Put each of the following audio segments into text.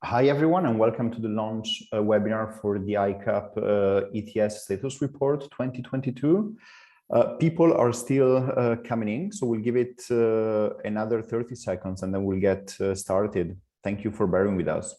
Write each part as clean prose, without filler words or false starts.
Hi, everyone, and welcome to the launch webinar for the ICAP ETS Status Report 2022. People are still coming in, so we'll give it another 30 seconds and then we'll get started. Thank you for bearing with us.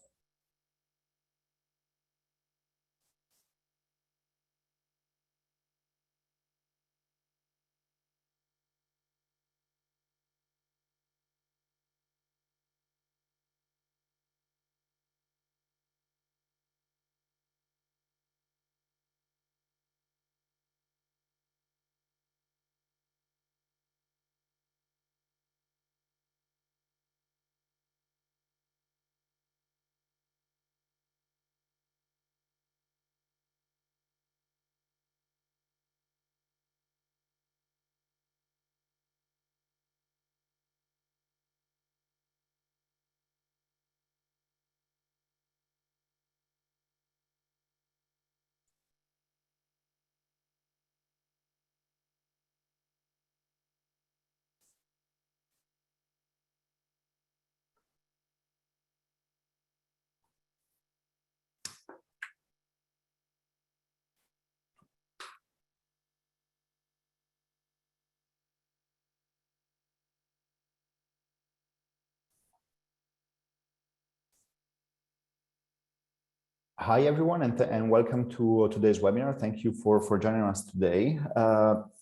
Hi, everyone, and welcome to today's webinar. Thank you for joining us today.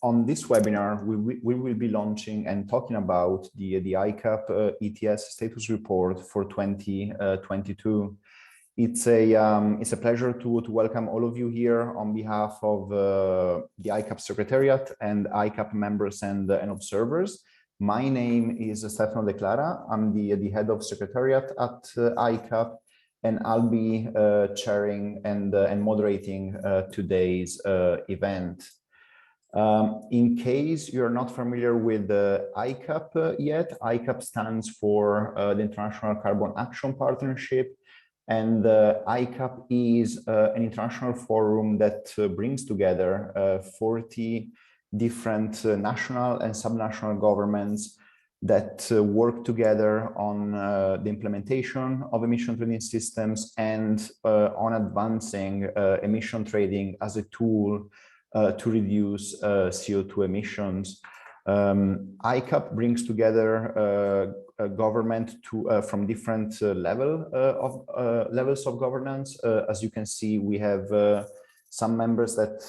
On this webinar, we will be launching and talking about the ICAP ETS Status Report for 2022. It's a pleasure to welcome all of you here on behalf of the ICAP Secretariat and ICAP members and observers. My name is Stefano De Clara. I'm the head of Secretariat at ICAP, and I'll be chairing and moderating today's event. In case you're not familiar with the ICAP yet, ICAP stands for the International Carbon Action Partnership, and ICAP is an international forum that brings together 40 different national and subnational governments that work together on the implementation of emission trading systems and on advancing emission trading as a tool to reduce CO2 emissions. ICAP brings together government from different levels of governance. As you can see, we have some members that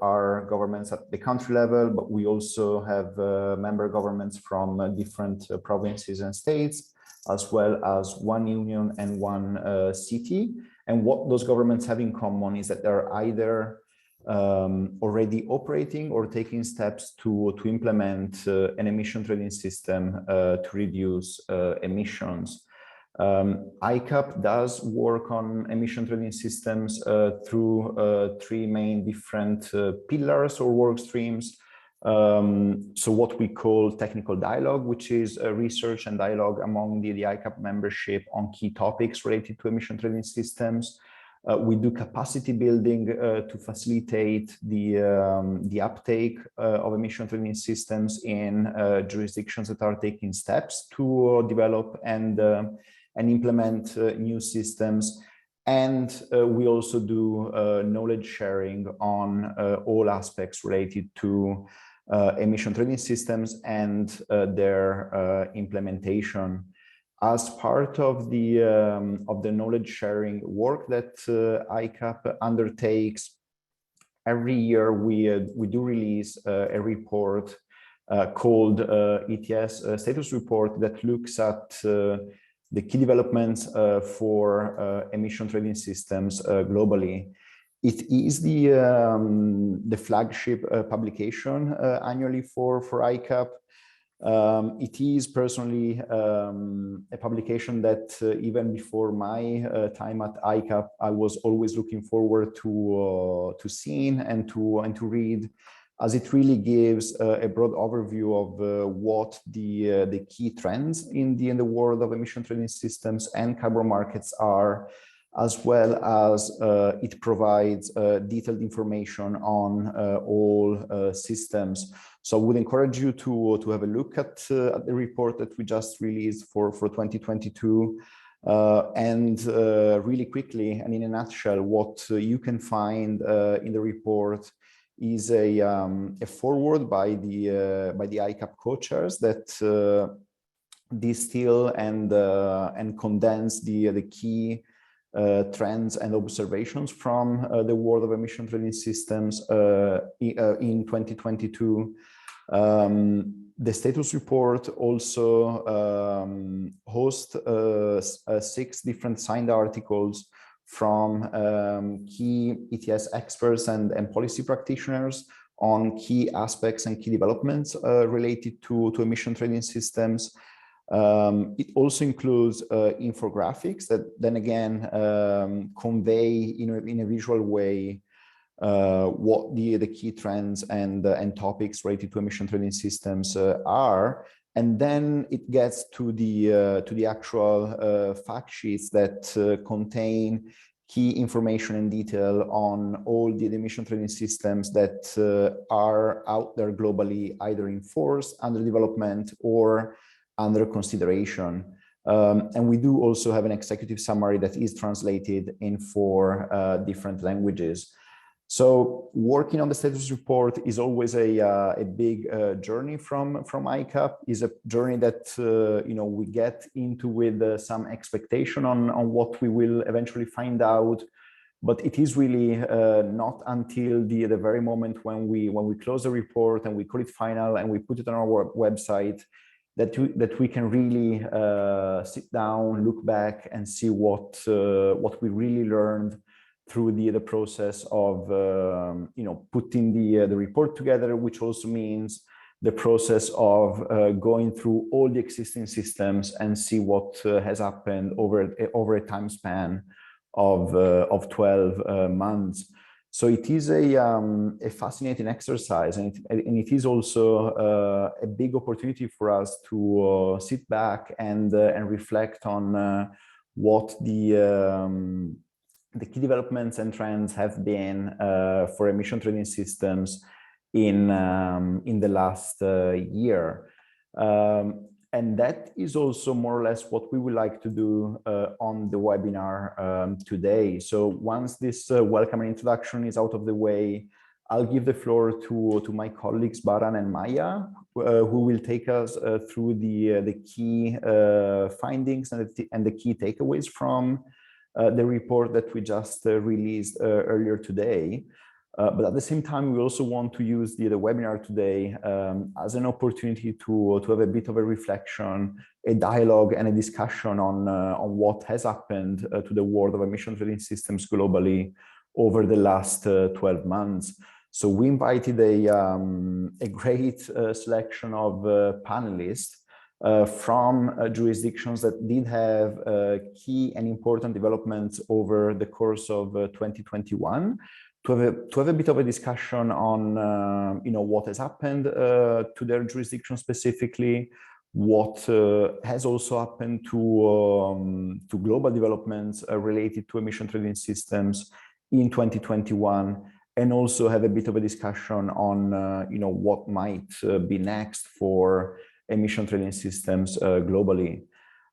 are governments at the country level, but we also have member governments from different provinces and states, as well as one union and one city. And what those governments have in common is that they're either already operating or taking steps to implement an emission trading system to reduce emissions. ICAP does work on emission trading systems through three main different pillars or work streams. So what we call technical dialogue, which is research and dialogue among the ICAP membership on key topics related to emission trading systems. We do capacity building to facilitate the uptake of emission trading systems in jurisdictions that are taking steps to develop and implement new systems. And we also do knowledge sharing on all aspects related to emission trading systems and their implementation. As part of the knowledge sharing work that ICAP undertakes, every year we do release a report called ETS Status Report that looks at the key developments for emission trading systems globally. It is the flagship publication annually for ICAP. It is personally a publication that even before my time at ICAP, I was always looking forward to seeing and to read, as it really gives a broad overview of what the key trends in the world of emission trading systems and carbon markets are, as well as it provides detailed information on all systems. So I would encourage you to have a look at the report that we just released for 2022. Really quickly and in a nutshell, what you can find in the report is a foreword by the ICAP co-chairs that distill and condense the key trends and observations from the world of emission trading systems in 2022. The status report also hosts 6 different signed articles from key ETS experts and policy practitioners on key aspects and key developments related to emission trading systems. It also includes infographics that then again convey in a visual way what the key trends and topics related to emission trading systems are, and then it gets to the actual fact sheets that contain key information and detail on all the emission trading systems that are out there globally, either in force, under development, or under consideration. And we do also have an executive summary that is translated in 4 different languages. So working on the status report is always a big journey from ICAP. Is a journey that we get into with some expectation on what we will eventually find out, but it is really not until the very moment when we close the report and we call it final and we put it on our website that we can really sit down, look back, and see what we really learned through the process of putting the report together, which also means the process of going through all the existing systems and see what has happened over a time span of 12 months. So it is a fascinating exercise, and it is also a big opportunity for us to sit back and reflect on what the key developments and trends have been for emission trading systems in the last year. And that is also more or less what we would like to do on the webinar today. So once this welcome and introduction is out of the way, I'll give the floor to my colleagues Baran and Maya, who will take us through the key findings and the key takeaways from the report that we just released earlier today. But at the same time, we also want to use the webinar today as an opportunity to have a bit of a reflection, a dialogue, and a discussion on what has happened to the world of emission trading systems globally over the last 12 months. So we invited a great selection of panelists from jurisdictions that did have key and important developments over the course of 2021. To have a bit of a discussion on what has happened to their jurisdiction specifically, what has also happened to global developments related to emission trading systems in 2021, and also have a bit of a discussion on what might be next for emission trading systems globally.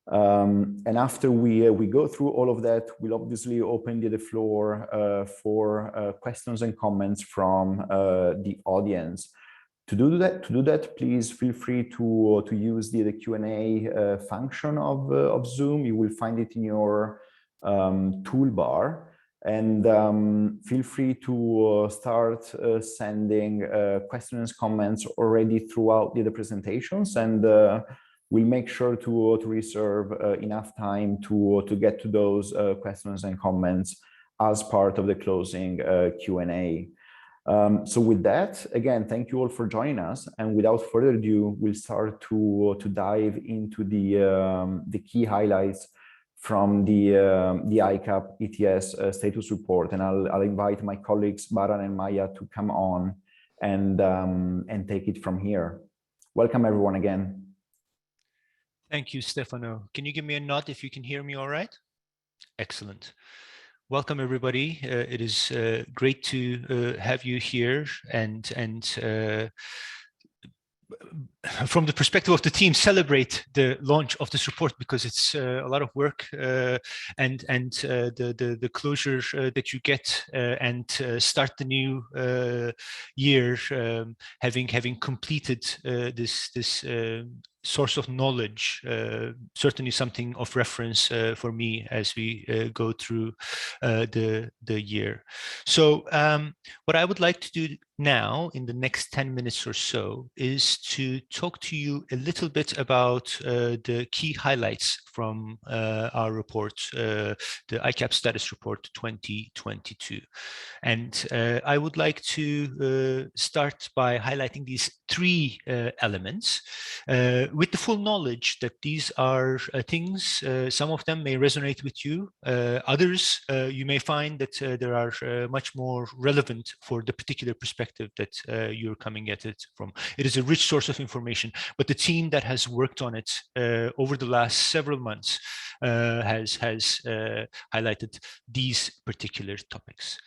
And after we go through all of that, we'll obviously open the floor for questions and comments from the audience. To do that, please feel free to use the Q&A function of Zoom. You will find it in your toolbar, and feel free to start sending questions, comments already throughout the presentations, and we'll make sure to reserve enough time to get to those questions and comments as part of the closing Q&A. So with that, again, thank you all for joining us. And without further ado, we'll start to dive into the key highlights from the ICAP ETS status report. And I'll invite my colleagues Baran and Maya to come on and take it from here. Welcome everyone again. Thank you, Stefano. Can you give me a nod if you can hear me all right? Excellent. Welcome, everybody. It is great to have you here and from the perspective of the team, celebrate the launch of this report, because it's a lot of work, and the closure that you get, and start the new year having completed this source of knowledge, certainly something of reference for me as we go through the year. So what I would like to do now in the next 10 minutes or so is to talk to you a little bit about the key highlights from our report, the ICAP Status Report 2022. And I would like to start by highlighting these three elements with the full knowledge that these are things, some of them may resonate with you, others you may find that they are much more relevant for the particular perspective that you're coming at it from. It is a rich source of information, but the team that has worked on it over the last several months has highlighted these particular topics.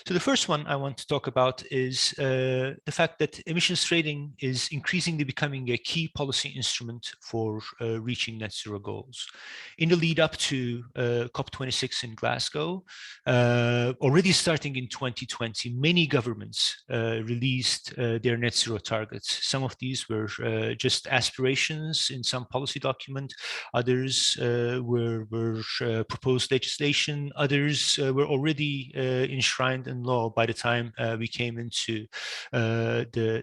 So the first one I want to talk about is the fact that emissions trading is increasingly becoming a key policy instrument for reaching net zero goals. In the lead up to COP26 in Glasgow, already starting in 2020, many governments released their net zero targets. Some of these were just aspirations in some policy document, others were proposed legislation, others were already enshrined in law by the time we came into the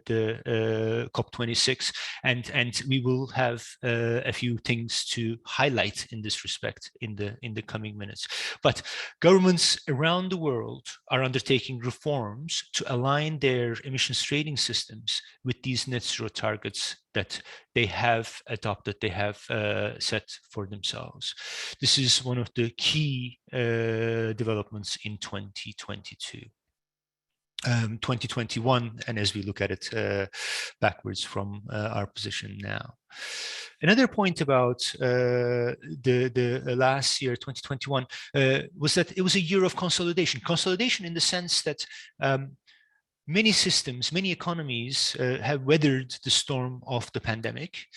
COP26, and we will have a few things to highlight in this respect in the coming minutes. But governments around the world are undertaking reforms to align their emissions trading systems with these net zero targets that they have adopted, they have set for themselves. This is one of the key developments in 2022. 2021, and as we look at it backwards from our position now. Another point about the last year, 2021, was that it was a year of consolidation. Consolidation in the sense that many systems, many economies have weathered the storm of the pandemic.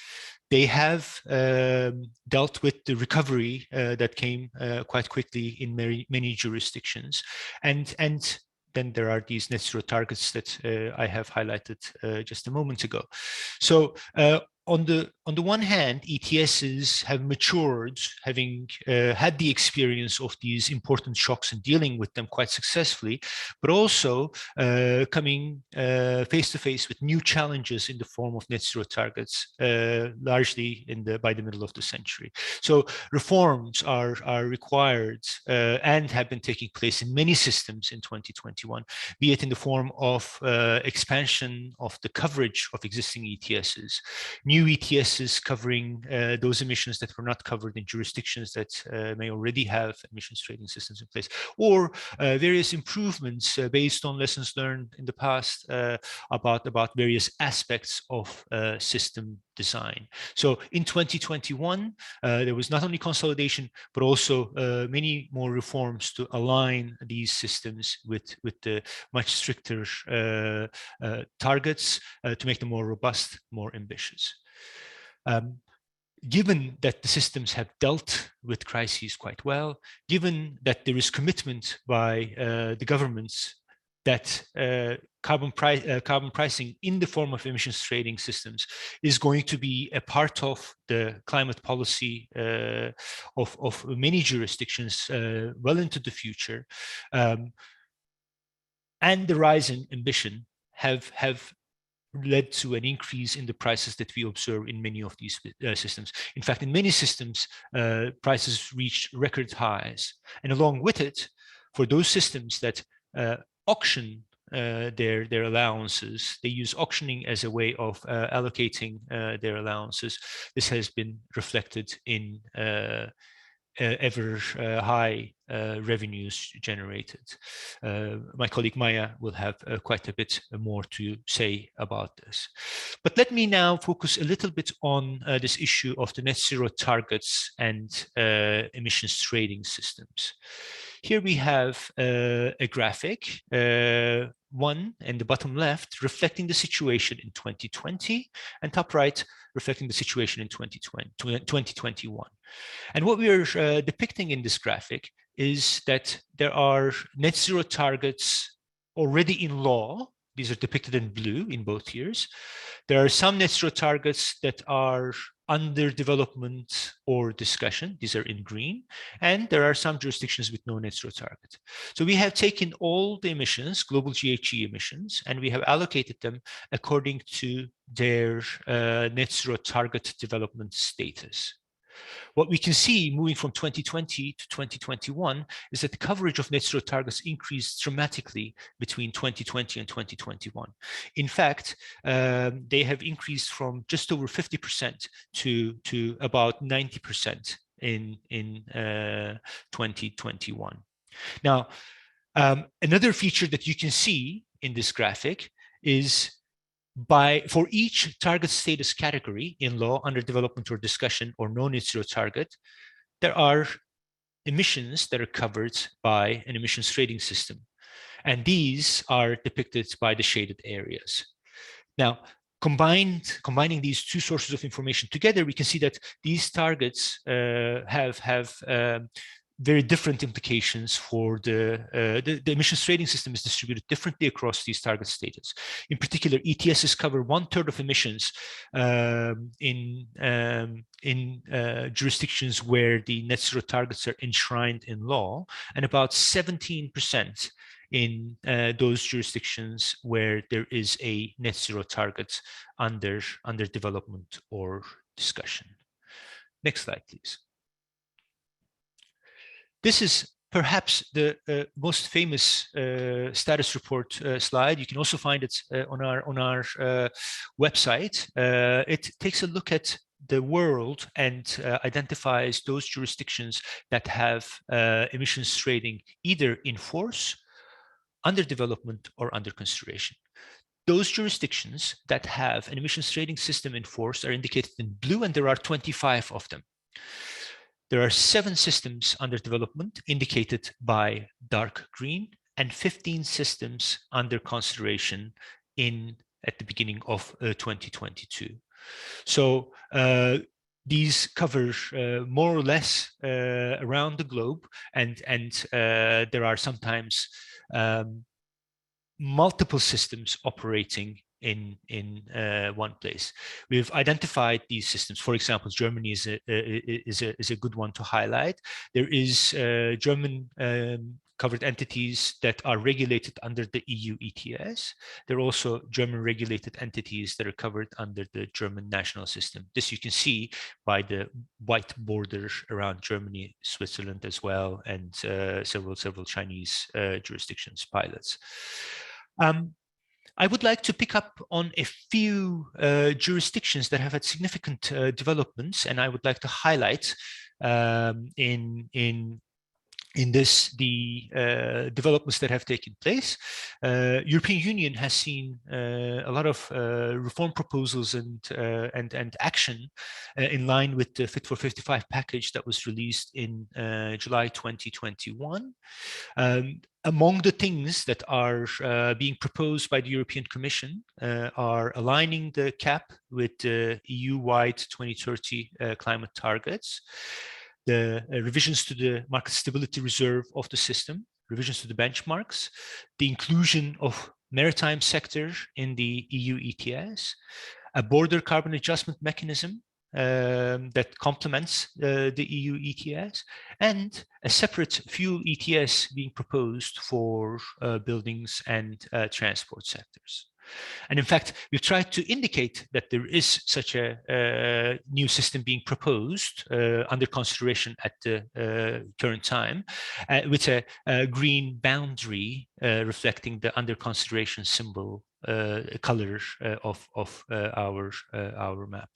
They have dealt with the recovery that came quite quickly in many jurisdictions, and then there are these net zero targets that I have highlighted just a moment ago. So on the one hand, ETSs have matured, having had the experience of these important shocks and dealing with them quite successfully, but also coming face to face with new challenges in the form of net zero targets, largely by the middle of the century. So reforms are required and have been taking place in many systems in 2021, be it in the form of expansion of the coverage of existing ETSs, new ETSs covering those emissions that were not covered in jurisdictions that may already have emissions trading systems in place, or various improvements based on lessons learned in the past about various aspects of system design. So in 2021, there was not only consolidation, but also many more reforms to align these systems with the much stricter targets to make them more robust, more ambitious. Given that the systems have dealt with crises quite well, given that there is commitment by the governments that carbon pricing in the form of emissions trading systems is going to be a part of the climate policy of many jurisdictions well into the future, and the rise in ambition have led to an increase in the prices that we observe in many of these systems. In fact, in many systems, prices reached record highs. And along with it, for those systems that auction their allowances, they use auctioning as a way of allocating their allowances. This has been reflected in ever high revenues generated. My colleague Maya will have quite a bit more to say about this. But let me now focus a little bit on this issue of the net zero targets and emissions trading systems. Here we have a graphic, one in the bottom left, reflecting the situation in 2020, and top right, reflecting the situation in 2021. And what we are depicting in this graphic is that there are net zero targets already in law. These are depicted in blue in both years. There are some net zero targets that are under development or discussion. These are in green. And there are some jurisdictions with no net zero target. So we have taken all the emissions, global GHG emissions, and we have allocated them according to their net zero target development status. What we can see moving from 2020 to 2021 is that the coverage of net zero targets increased dramatically between 2020 and 2021. In fact, they have increased from just over 50% to about 90% in 2021. Now, another feature that you can see in this graphic is for each target status category in law, under development or discussion, or no net zero target, there are emissions that are covered by an emissions trading system. And these are depicted by the shaded areas. Now, combining these two sources of information together, we can see that these targets have very different implications for the emissions trading system is distributed differently across these target status. In particular, ETSs cover 1/3 of emissions in jurisdictions where the net zero targets are enshrined in law, and about 17% in those jurisdictions where there is a net zero target under development or discussion. Next slide, please. This is perhaps the most famous status report slide. You can also find it on our website. It takes a look at the world and identifies those jurisdictions that have emissions trading either in force, under development, or under consideration. Those jurisdictions that have an emissions trading system in force are indicated in blue, and there are 25 of them. There are 7 systems under development, indicated by dark green, and 15 systems under consideration at the beginning of 2022. So these cover more or less around the globe, and there are sometimes multiple systems operating in one place. We've identified these systems. For example, Germany is a good one to highlight. There is German covered entities that are regulated under the EU ETS. There are also German regulated entities that are covered under the German national system. This you can see by the white border around Germany, Switzerland as well, and several Chinese jurisdictions pilots. I would like to pick up on a few jurisdictions that have had significant developments, and I would like to highlight in this the developments that have taken place. European Union has seen a lot of reform proposals and action in line with the Fit for 55 package that was released in July 2021. Among the things that are being proposed by the European Commission are aligning the cap with the EU-wide 2030 climate targets, the revisions to the market stability reserve of the system, revisions to the benchmarks, the inclusion of maritime sector in the EU ETS, a border carbon adjustment mechanism that complements the EU ETS, and a separate fuel ETS being proposed for buildings and transport sectors. And in fact, we've tried to indicate that there is such a new system being proposed under consideration at the current time, with a green boundary reflecting the under consideration symbol color of our map.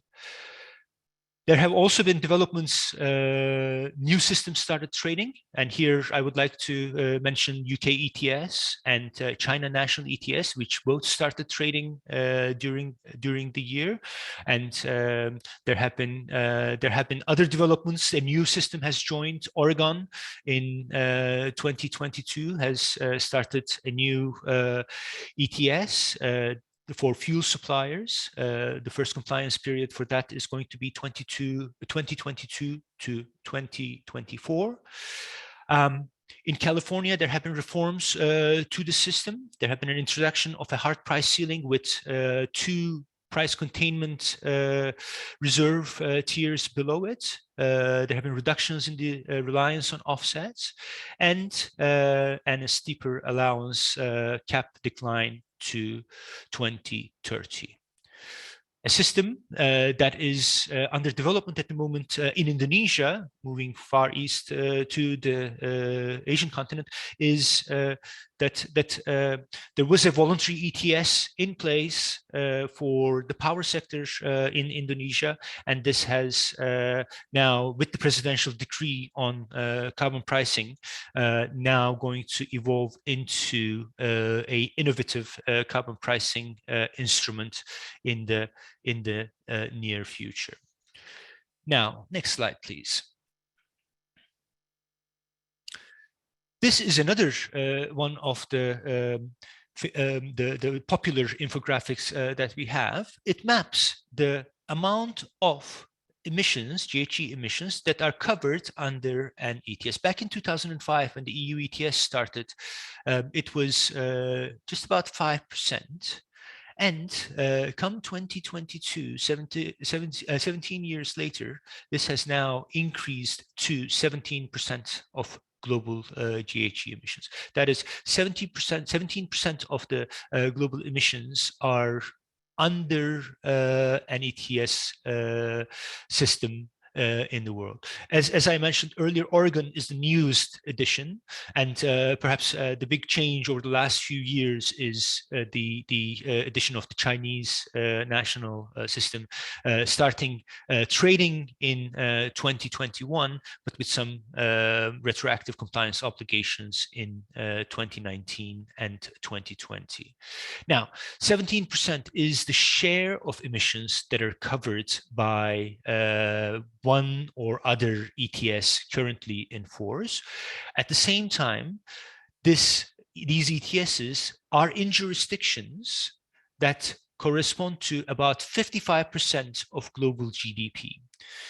There have also been developments, new systems started trading. And here I would like to mention UK ETS and China National ETS, which both started trading during the year. And there have been other developments. A new system has joined. Oregon in 2022 has started a new ETS. For fuel suppliers, the first compliance period for that is going to be 2022 to 2024. In California, there have been reforms to the system. There have been an introduction of a hard price ceiling with 2 price containment reserve tiers below it. There have been reductions in the reliance on offsets, and a steeper allowance cap decline to 2030. A system that is under development at the moment in Indonesia, moving far east to the Asian continent, is that there was a voluntary ETS in place for the power sector in Indonesia, and this has now, with the presidential decree on carbon pricing, now going to evolve into a innovative carbon pricing instrument in the near future. Now, next slide, please. This is another one of the popular infographics that we have. It maps the amount of emissions, GHG emissions, that are covered under an ETS. Back in 2005, when the EU ETS started, it was just about 5%. And come 2022, 17 years later, this has now increased to 17% of global GHG emissions. That is 17% of the global emissions are under an ETS system in the world. As I mentioned earlier, Oregon is the newest addition, and perhaps the big change over the last few years is the addition of the Chinese national system, starting trading in 2021, but with some retroactive compliance obligations in 2019 and 2020. Now, 17% is the share of emissions that are covered by one or other ETS currently in force. At the same time, these ETSs are in jurisdictions that correspond to about 55% of global GDP.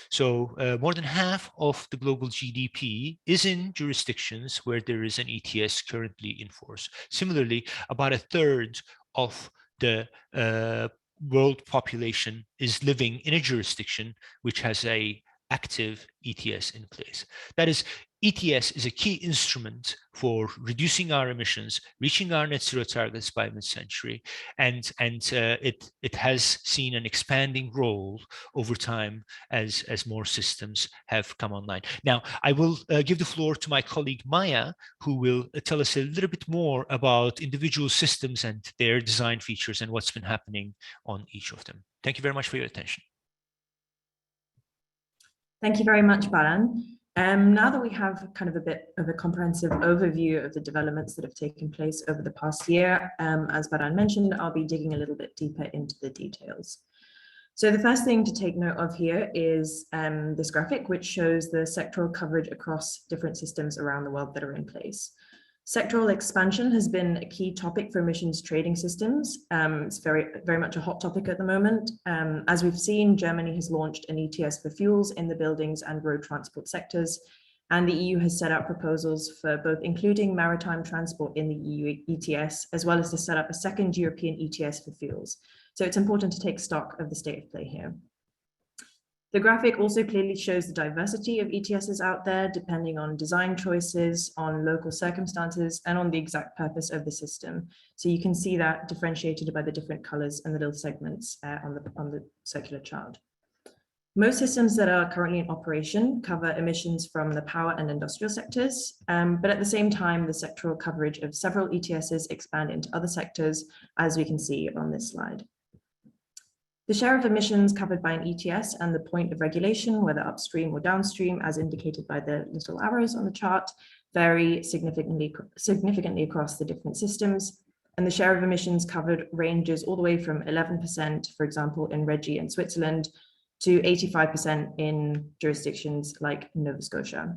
So more than half of the global GDP is in jurisdictions where there is an ETS currently in force. Similarly, about a third of the world population is living in a jurisdiction which has a active ETS in place. That is, ETS is a key instrument for reducing our emissions, reaching our net zero targets by mid-century, and it has seen an expanding role over time as more systems have come online. Now, I will give the floor to my colleague Maya, who will tell us a little bit more about individual systems and their design features and what's been happening on each of them. Thank you very much for your attention. Thank you very much, Baran. Now that we have kind of a bit of a comprehensive overview of the developments that have taken place over the past year, as Baran mentioned, I'll be digging a little bit deeper into the details. So the first thing to take note of here is this graphic, which shows the sectoral coverage across different systems around the world that are in place. Sectoral expansion has been a key topic for emissions trading systems. It's very much a hot topic at the moment. As we've seen, Germany has launched an ETS for fuels in the buildings and road transport sectors, and the EU has set out proposals for both including maritime transport in the EU ETS, as well as to set up a second European ETS for fuels. So it's important to take stock of the state of play here. The graphic also clearly shows the diversity of ETSs out there, depending on design choices, on local circumstances, and on the exact purpose of the system. So you can see that differentiated by the different colors and the little segments on the circular chart. Most systems that are currently in operation cover emissions from the power and industrial sectors, but at the same time, the sectoral coverage of several ETSs expand into other sectors, as we can see on this slide. The share of emissions covered by an ETS and the point of regulation, whether upstream or downstream, as indicated by the little arrows on the chart, vary significantly across the different systems. And the share of emissions covered ranges all the way from 11%, for example, in Reggie and Switzerland, to 85% in jurisdictions like Nova Scotia.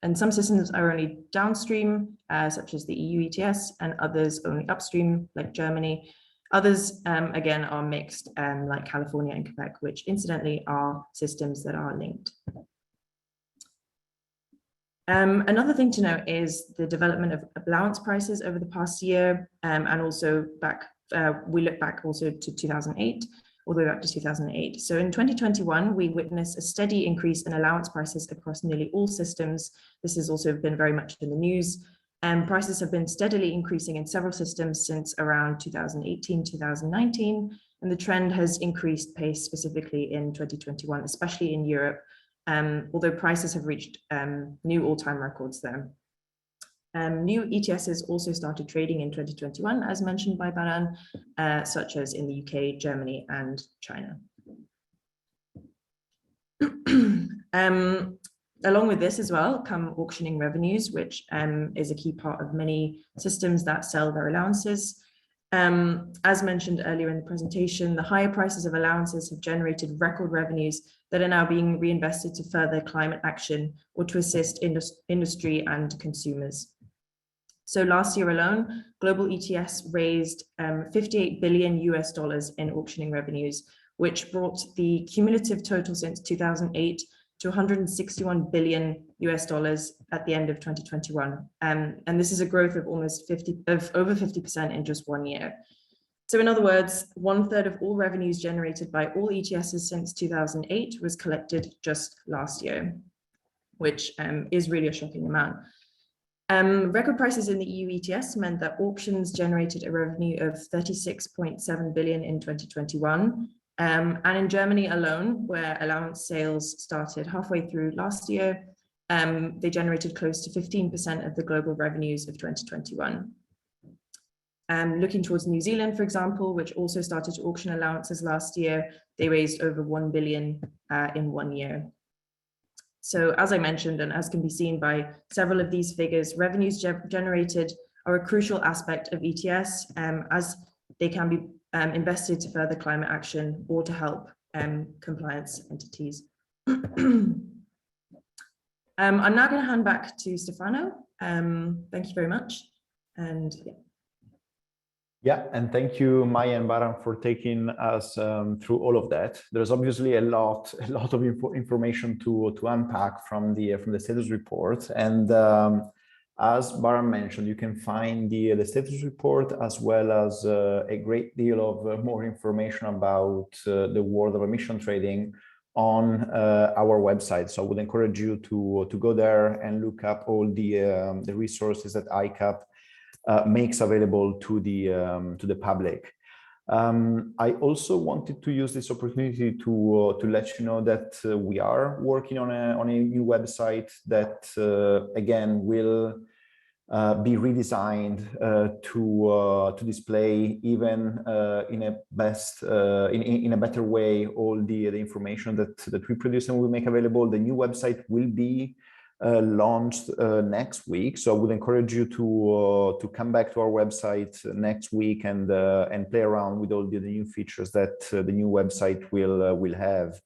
And some systems are only downstream, such as the EU ETS, and others only upstream, like Germany. Others, again, are mixed, like California and Quebec, which incidentally are systems that are linked. Another thing to note is the development of allowance prices over the past year, and also we look back also to 2008, all the way back to 2008. So in 2021, we witnessed a steady increase in allowance prices across nearly all systems. This has also been very much in the news. Prices have been steadily increasing in several systems since around 2018, 2019, and the trend has increased pace specifically in 2021, especially in Europe, although prices have reached new all-time records there. New ETSs also started trading in 2021, as mentioned by Baran, such as in the UK, Germany, and China. Along with this as well come auctioning revenues, which is a key part of many systems that sell their allowances. As mentioned earlier in the presentation, the higher prices of allowances have generated record revenues that are now being reinvested to further climate action or to assist industry and consumers. So last year alone, global ETS raised $58 billion in auctioning revenues, which brought the cumulative total since 2008 to $161 billion at the end of 2021. And this is a growth of over 50% in just 1 year. So in other words, 1/3 of all revenues generated by all ETSs since 2008 was collected just last year, which is really a shocking amount. Record prices in the EU ETS meant that auctions generated a revenue of 36.7 billion in 2021. And in Germany alone, where allowance sales started halfway through last year, they generated close to 15% of the global revenues of 2021. Looking towards New Zealand, for example, which also started to auction allowances last year, they raised over 1 billion in 1 year. So as I mentioned, and as can be seen by several of these figures, revenues generated are a crucial aspect of ETS, as they can be invested to further climate action or to help compliance entities. I'm now going to hand back to Stefano. Thank you very much. And yeah, and thank you, Maya and Baran, for taking us through all of that. There's obviously a lot of information to unpack from the status report, and as Baran mentioned, you can find the status report as well as a great deal of more information about the world of emission trading on our website. So I would encourage you to go there and look up all the resources that ICAP makes available to the public. I also wanted to use this opportunity to let you know that we are working on a new website that again will be redesigned to display even in a better way all the information that we produce and we make available. The new website will be launched next week, so I would encourage you to come back to our website next week and play around with all the new features that the new website will have.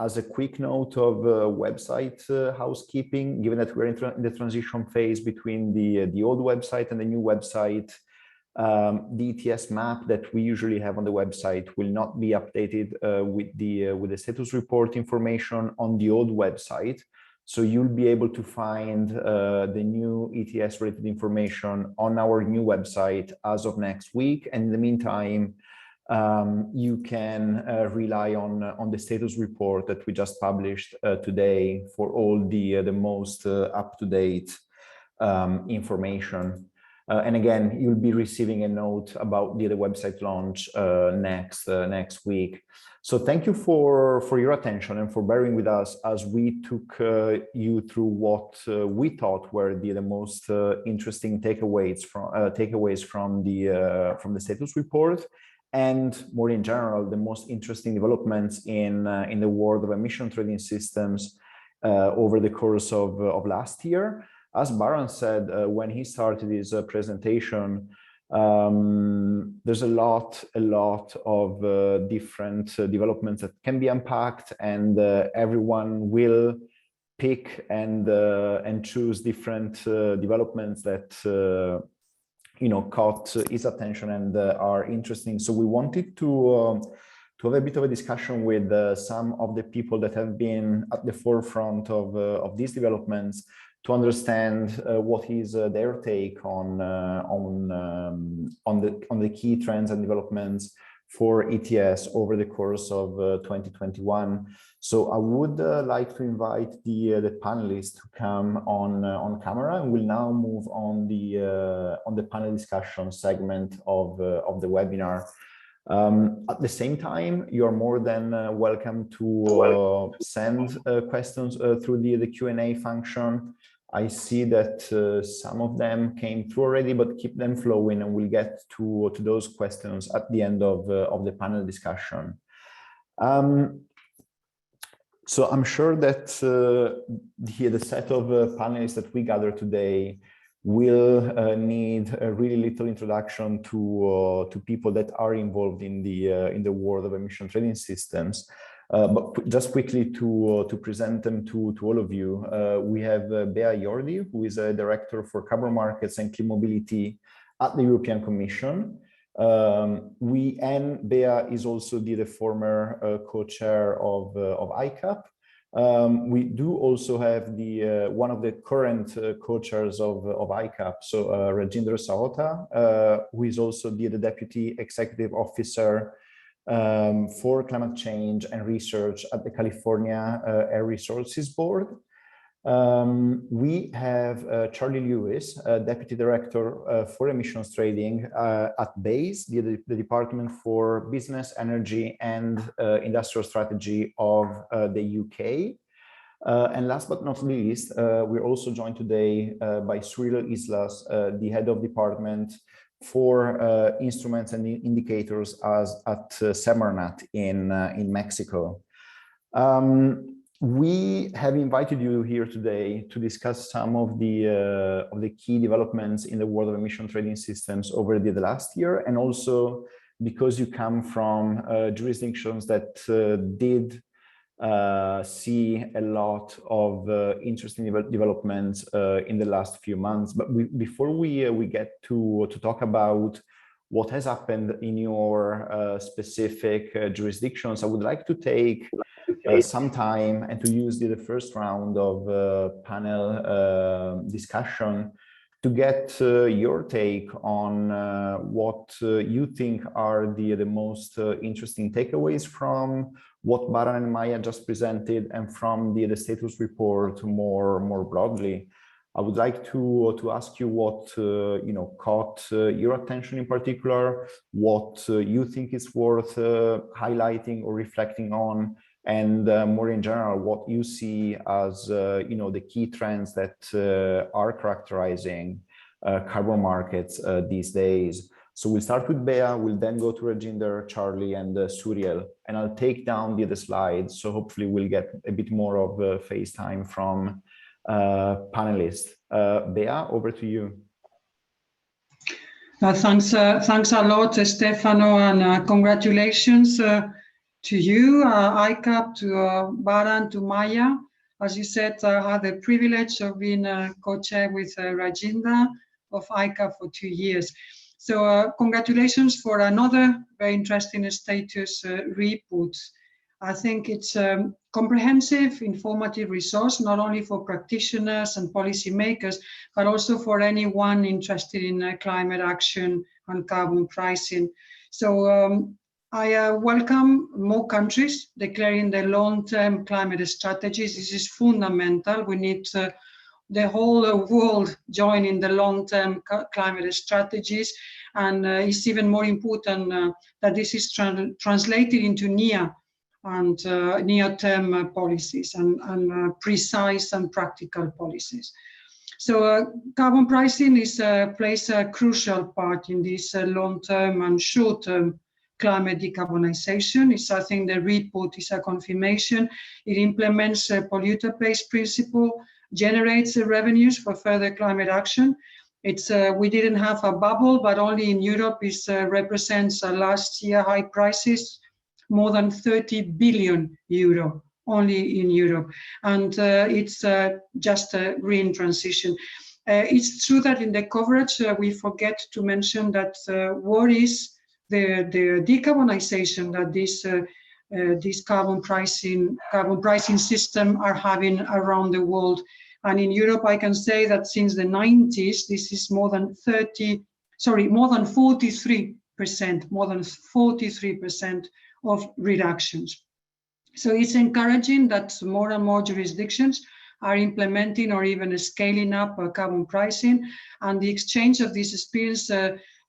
As a quick note of website housekeeping, given that we're in the transition phase between the old website and the new website, the ETS map that we usually have on the website will not be updated with the status report information on the old website. So you'll be able to find the new ETS related information on our new website as of next week. And in the meantime, you can rely on the status report that we just published today for all the most up-to-date information. And again, you'll be receiving a note about the website launch next week. So thank you for your attention and for bearing with us as we took you through what we thought were the most interesting takeaways from the status report. and more in general, the most interesting developments in the world of emission trading systems over the course of last year. As Baran said when he started his presentation, there's a lot of different developments that can be unpacked, and everyone will pick and choose different developments that caught his attention and are interesting. So we wanted to have a bit of a discussion with some of the people that have been at the forefront of these developments, to understand what is their take on the key trends and developments for ETS over the course of 2021. So I would like to invite the panelists to come on camera, and we'll now move on the panel discussion segment of the webinar. At the same time, you're more than welcome to send questions through the Q&A function. I see that some of them came through already, but keep them flowing, and we'll get to those questions at the end of the panel discussion. So I'm sure that the set of panelists that we gather today will need a really little introduction to people that are involved in the world of emission trading systems. But just quickly to present them to all of you, we have Bea Jordi, who is a director for carbon markets and clean mobility at the European Commission. And Bea is also the former co-chair of ICAP. We do also have one of the current co-chairs of ICAP, so Rajendra Sahota, who is also the deputy executive officer for climate change and research at the California Air Resources Board. We have Charlie Lewis, Deputy Director for Emissions Trading at BEIS, the Department for Business, Energy and Industrial Strategy of the UK. And last but not least, we're also joined today by Cyril Islas, the Head of Department for Instruments and Indicators at Semarnat in Mexico. We have invited you here today to discuss some of the key developments in the world of emission trading systems over the last year, and also because you come from jurisdictions that did see a lot of interesting developments in the last few months. But before we get to talk about what has happened in your specific jurisdictions, I would like to take some time and to use the first round of panel discussion to get your take on what you think are the most interesting takeaways from what Baran and Maya just presented, and from the status report more broadly. I would like to ask you what caught your attention in particular, what you think is worth highlighting or reflecting on, and more in general, what you see as the key trends that are characterizing carbon markets these days. So we'll start with Bea, we'll then go to Rajinder, Charlie, and Suriel, and I'll take down the other slides. So hopefully we'll get a bit more of face time from panelists. Bea, over to you. Thanks a lot, Stefano, and congratulations to you, ICAP, to Baran, to Maya. As you said, I had the privilege of being co-chair with Rajendra of ICAP for 2 years. So congratulations for another very interesting status report. I think it's a comprehensive, informative resource, not only for practitioners and policymakers, but also for anyone interested in climate action and carbon pricing. So I welcome more countries declaring their long-term climate strategies. This is fundamental. We need the whole world joining the long-term climate strategies. And it's even more important that this is translated into near-term policies and precise and practical policies. So carbon pricing plays a crucial part in this long-term and short-term climate decarbonization. It's, I think the report is a confirmation. It implements a polluter-pays principle, generates revenues for further climate action. It's we didn't have a bubble, but only in Europe it represents last year high prices, more than 30 billion euro only in Europe, and it's just a green transition. It's true that in the coverage we forget to mention that what is the decarbonization that this carbon pricing system are having around the world. And in Europe, I can say that since the 90s, this is more than 43% of reductions. So it's encouraging that more and more jurisdictions are implementing or even scaling up carbon pricing, and the exchange of this experience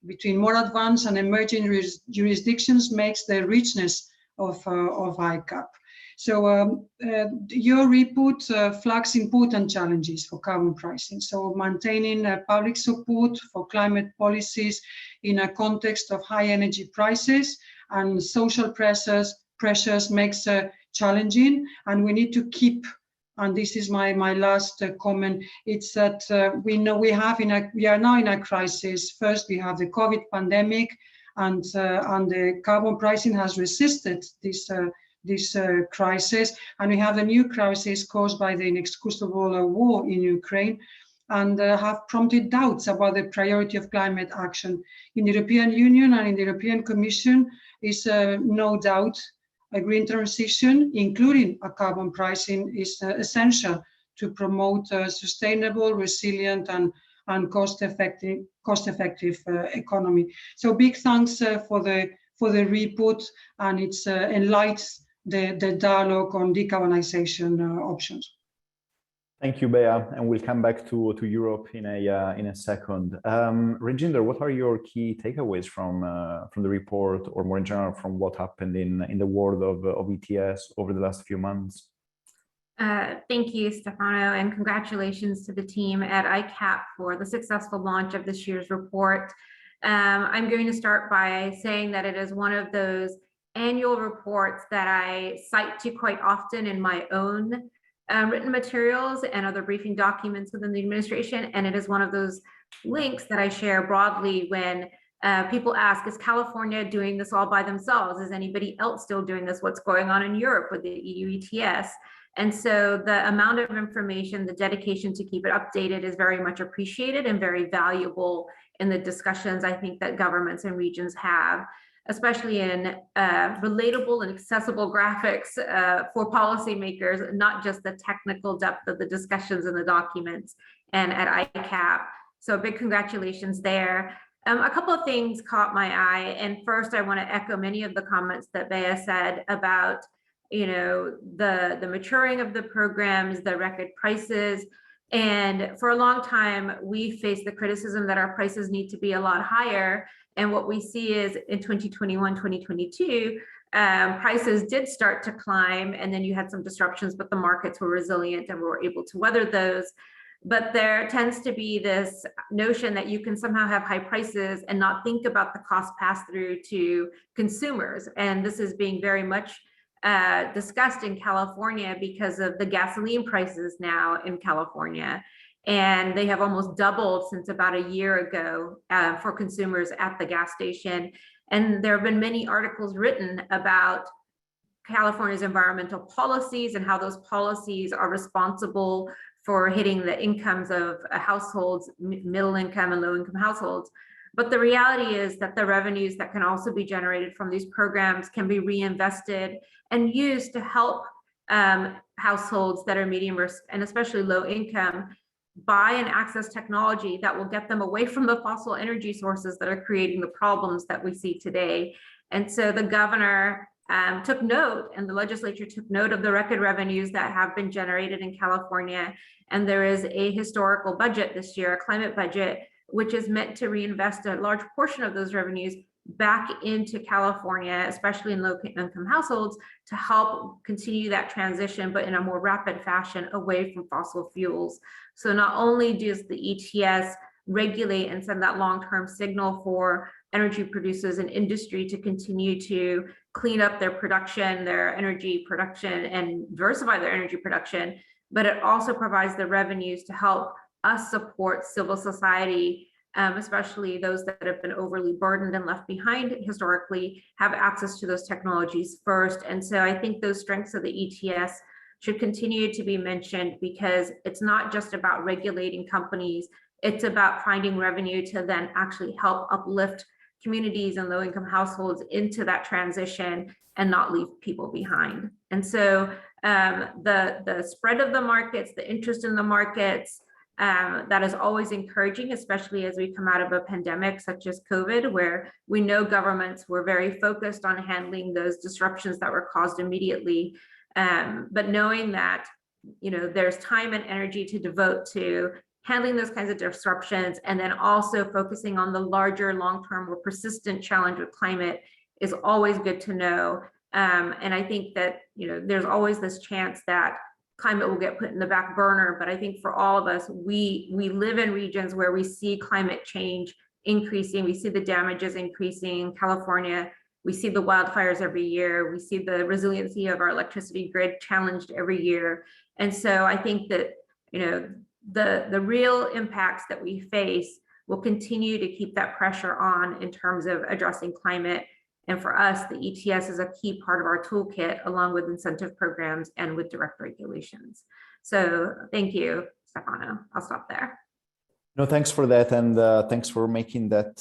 between more advanced and emerging jurisdictions makes the richness of ICAP. So your report flags important challenges for carbon pricing. So maintaining public support for climate policies in a context of high energy prices and social pressures makes challenging, and we need to keep, and this is my last comment, it's that we know we are now in a crisis. First, we have the COVID pandemic, and the carbon pricing has resisted this crisis, and we have a new crisis caused by the inexcusable war in Ukraine, and have prompted doubts about the priority of climate action. In the European Union and in the European Commission is no doubt a green transition, including a carbon pricing, is essential to promote a sustainable, resilient, and cost-effective economy. So big thanks for the report, and it's enlightens the dialogue on decarbonization options. Thank you, Bea, and we'll come back to Europe in a second. Reginder, what are your key takeaways from the report, or more in general from what happened in the world of ETS over the last few months? Thank you, Stefano, and congratulations to the team at ICAP for the successful launch of this year's report. I'm going to start by saying that it is one of those annual reports that I cite to quite often in my own written materials and other briefing documents within the administration, and it is one of those links that I share broadly when people ask, is California doing this all by themselves? Is anybody else still doing this? What's going on in Europe with the EU ETS? And so the amount of information, the dedication to keep it updated is very much appreciated and very valuable in the discussions I think that governments and regions have, especially in relatable and accessible graphics for policymakers, not just the technical depth of the discussions in the documents and at ICAP. So big congratulations there. A couple of things caught my eye. And first, I want to echo many of the comments that Bea said about the maturing of the programs, the record prices. And for a long time, we faced the criticism that our prices need to be a lot higher. And what we see is in 2021, 2022, prices did start to climb, and then you had some disruptions, but the markets were resilient and we were able to weather those. But there tends to be this notion that you can somehow have high prices and not think about the cost pass-through to consumers. And this is being very much discussed in California because of the gasoline prices now in California. And they have almost doubled since about a year ago for consumers at the gas station. And there have been many articles written about California's environmental policies and how those policies are responsible for hitting the incomes of households, middle income and low income households. But the reality is that the revenues that can also be generated from these programs can be reinvested and used to help households that are medium risk and especially low income buy and access technology that will get them away from the fossil energy sources that are creating the problems that we see today. And so the governor took note, and the legislature took note of the record revenues that have been generated in California. And there is a historical budget this year, a climate budget, which is meant to reinvest a large portion of those revenues back into California, especially in low-income households, to help continue that transition, but in a more rapid fashion away from fossil fuels. So not only does the ETS regulate and send that long-term signal for energy producers and industry to continue to clean up their production, their energy production, and diversify their energy production. But it also provides the revenues to help us support civil society, especially those that have been overly burdened and left behind historically, have access to those technologies first. And so I think those strengths of the ETS should continue to be mentioned, because it's not just about regulating companies, it's about finding revenue to then actually help uplift communities and low-income households into that transition and not leave people behind. And so the spread of the markets, the interest in the markets, that is always encouraging, especially as we come out of a pandemic such as COVID, where we know governments were very focused on handling those disruptions that were caused immediately. But knowing that, there's time and energy to devote to handling those kinds of disruptions, and then also focusing on the larger, long-term or persistent challenge with climate is always good to know. And I think that, there's always this chance that climate will get put in the back burner. But I think for all of us, we live in regions where we see climate change increasing. We see the damages increasing in California. We see the wildfires every year. We see the resiliency of our electricity grid challenged every year. And so I think that, the real impacts that we face will continue to keep that pressure on in terms of addressing climate. And for us, the ETS is a key part of our toolkit, along with incentive programs and with direct regulations. So thank you, Stefano. I'll stop there. No, thanks for that, and thanks for making that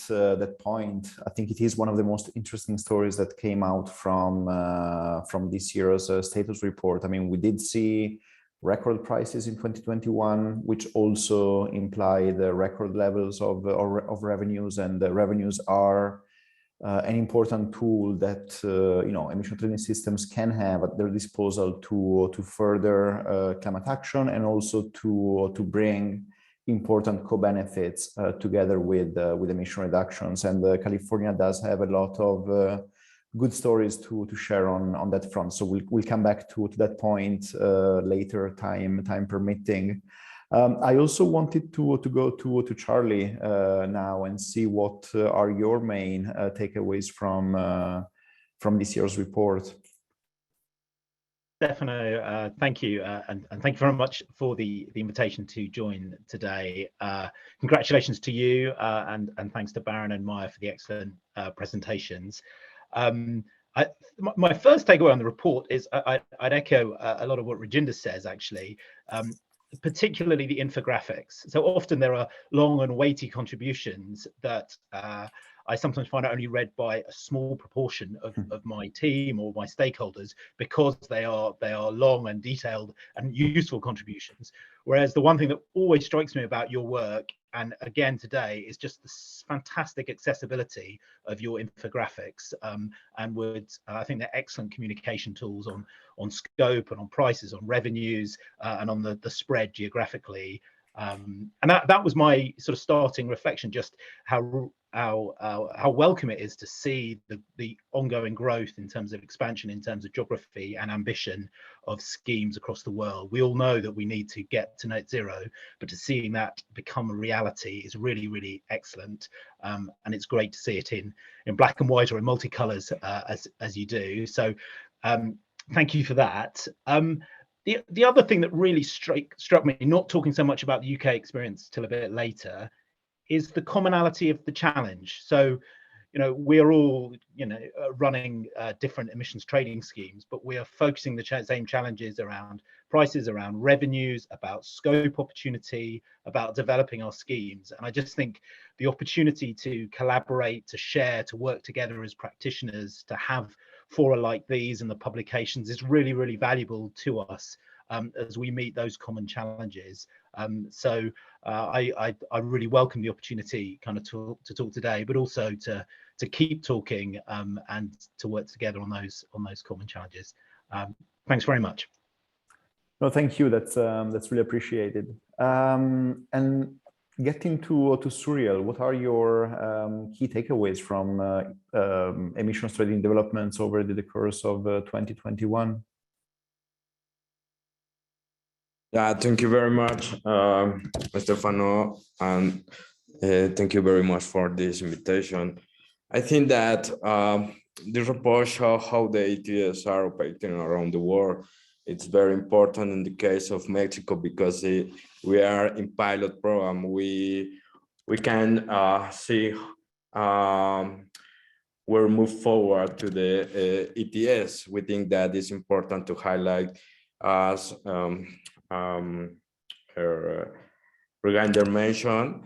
point. I think it is one of the most interesting stories that came out from this year's status report. I mean, we did see record prices in 2021, which also imply the record levels of revenues, and the revenues are an important tool that emission trading systems can have at their disposal to further climate action, and also to bring important co-benefits together with emission reductions. And California does have a lot of good stories to share on that front. So we'll come back to that point later, time permitting. I also wanted to go to Charlie now and see what are your main takeaways from this year's report. Stefano, thank you, and thank you very much for the invitation to join today. Congratulations to you, and thanks to Baran and Maya for the excellent presentations. My first takeaway on the report is I'd echo a lot of what Rajinder says, actually, particularly the infographics. So often there are long and weighty contributions that I sometimes find are only read by a small proportion of my team or my stakeholders, because they are long and detailed and useful contributions. Whereas the one thing that always strikes me about your work, and again today, is just the fantastic accessibility of your infographics, and I think they're excellent communication tools on scope and on prices, on revenues, and on the spread geographically. And that was my sort of starting reflection, just how welcome it is to see the ongoing growth in terms of expansion, in terms of geography and ambition of schemes across the world. We all know that we need to get to net zero, but to seeing that become a reality is really, really excellent. And it's great to see it in black and white or in multicolors as you do. So thank you for that. The other thing that really struck me, not talking so much about the UK experience till a bit later, is the commonality of the challenge. So, we are all, running different emissions trading schemes, but we are focusing the same challenges around prices, around revenues, about scope opportunity, about developing our schemes. And I just think the opportunity to collaborate, to share, to work together as practitioners, to have fora like these and the publications is really, really valuable to us as we meet those common challenges. So I really welcome the opportunity kind of to talk today, but also to keep talking and to work together on those common challenges. Thanks very much. No, thank you. That's really appreciated. And getting to Suriel, what are your key takeaways from emissions trading developments over the course of 2021? Yeah, thank you very much, Stefano, and thank you very much for this invitation. I think that this report shows how the ETS are operating around the world. It's very important in the case of Mexico because we are in pilot program. We can see we'll move forward to the ETS. We think that it's important to highlight, as Regander mentioned,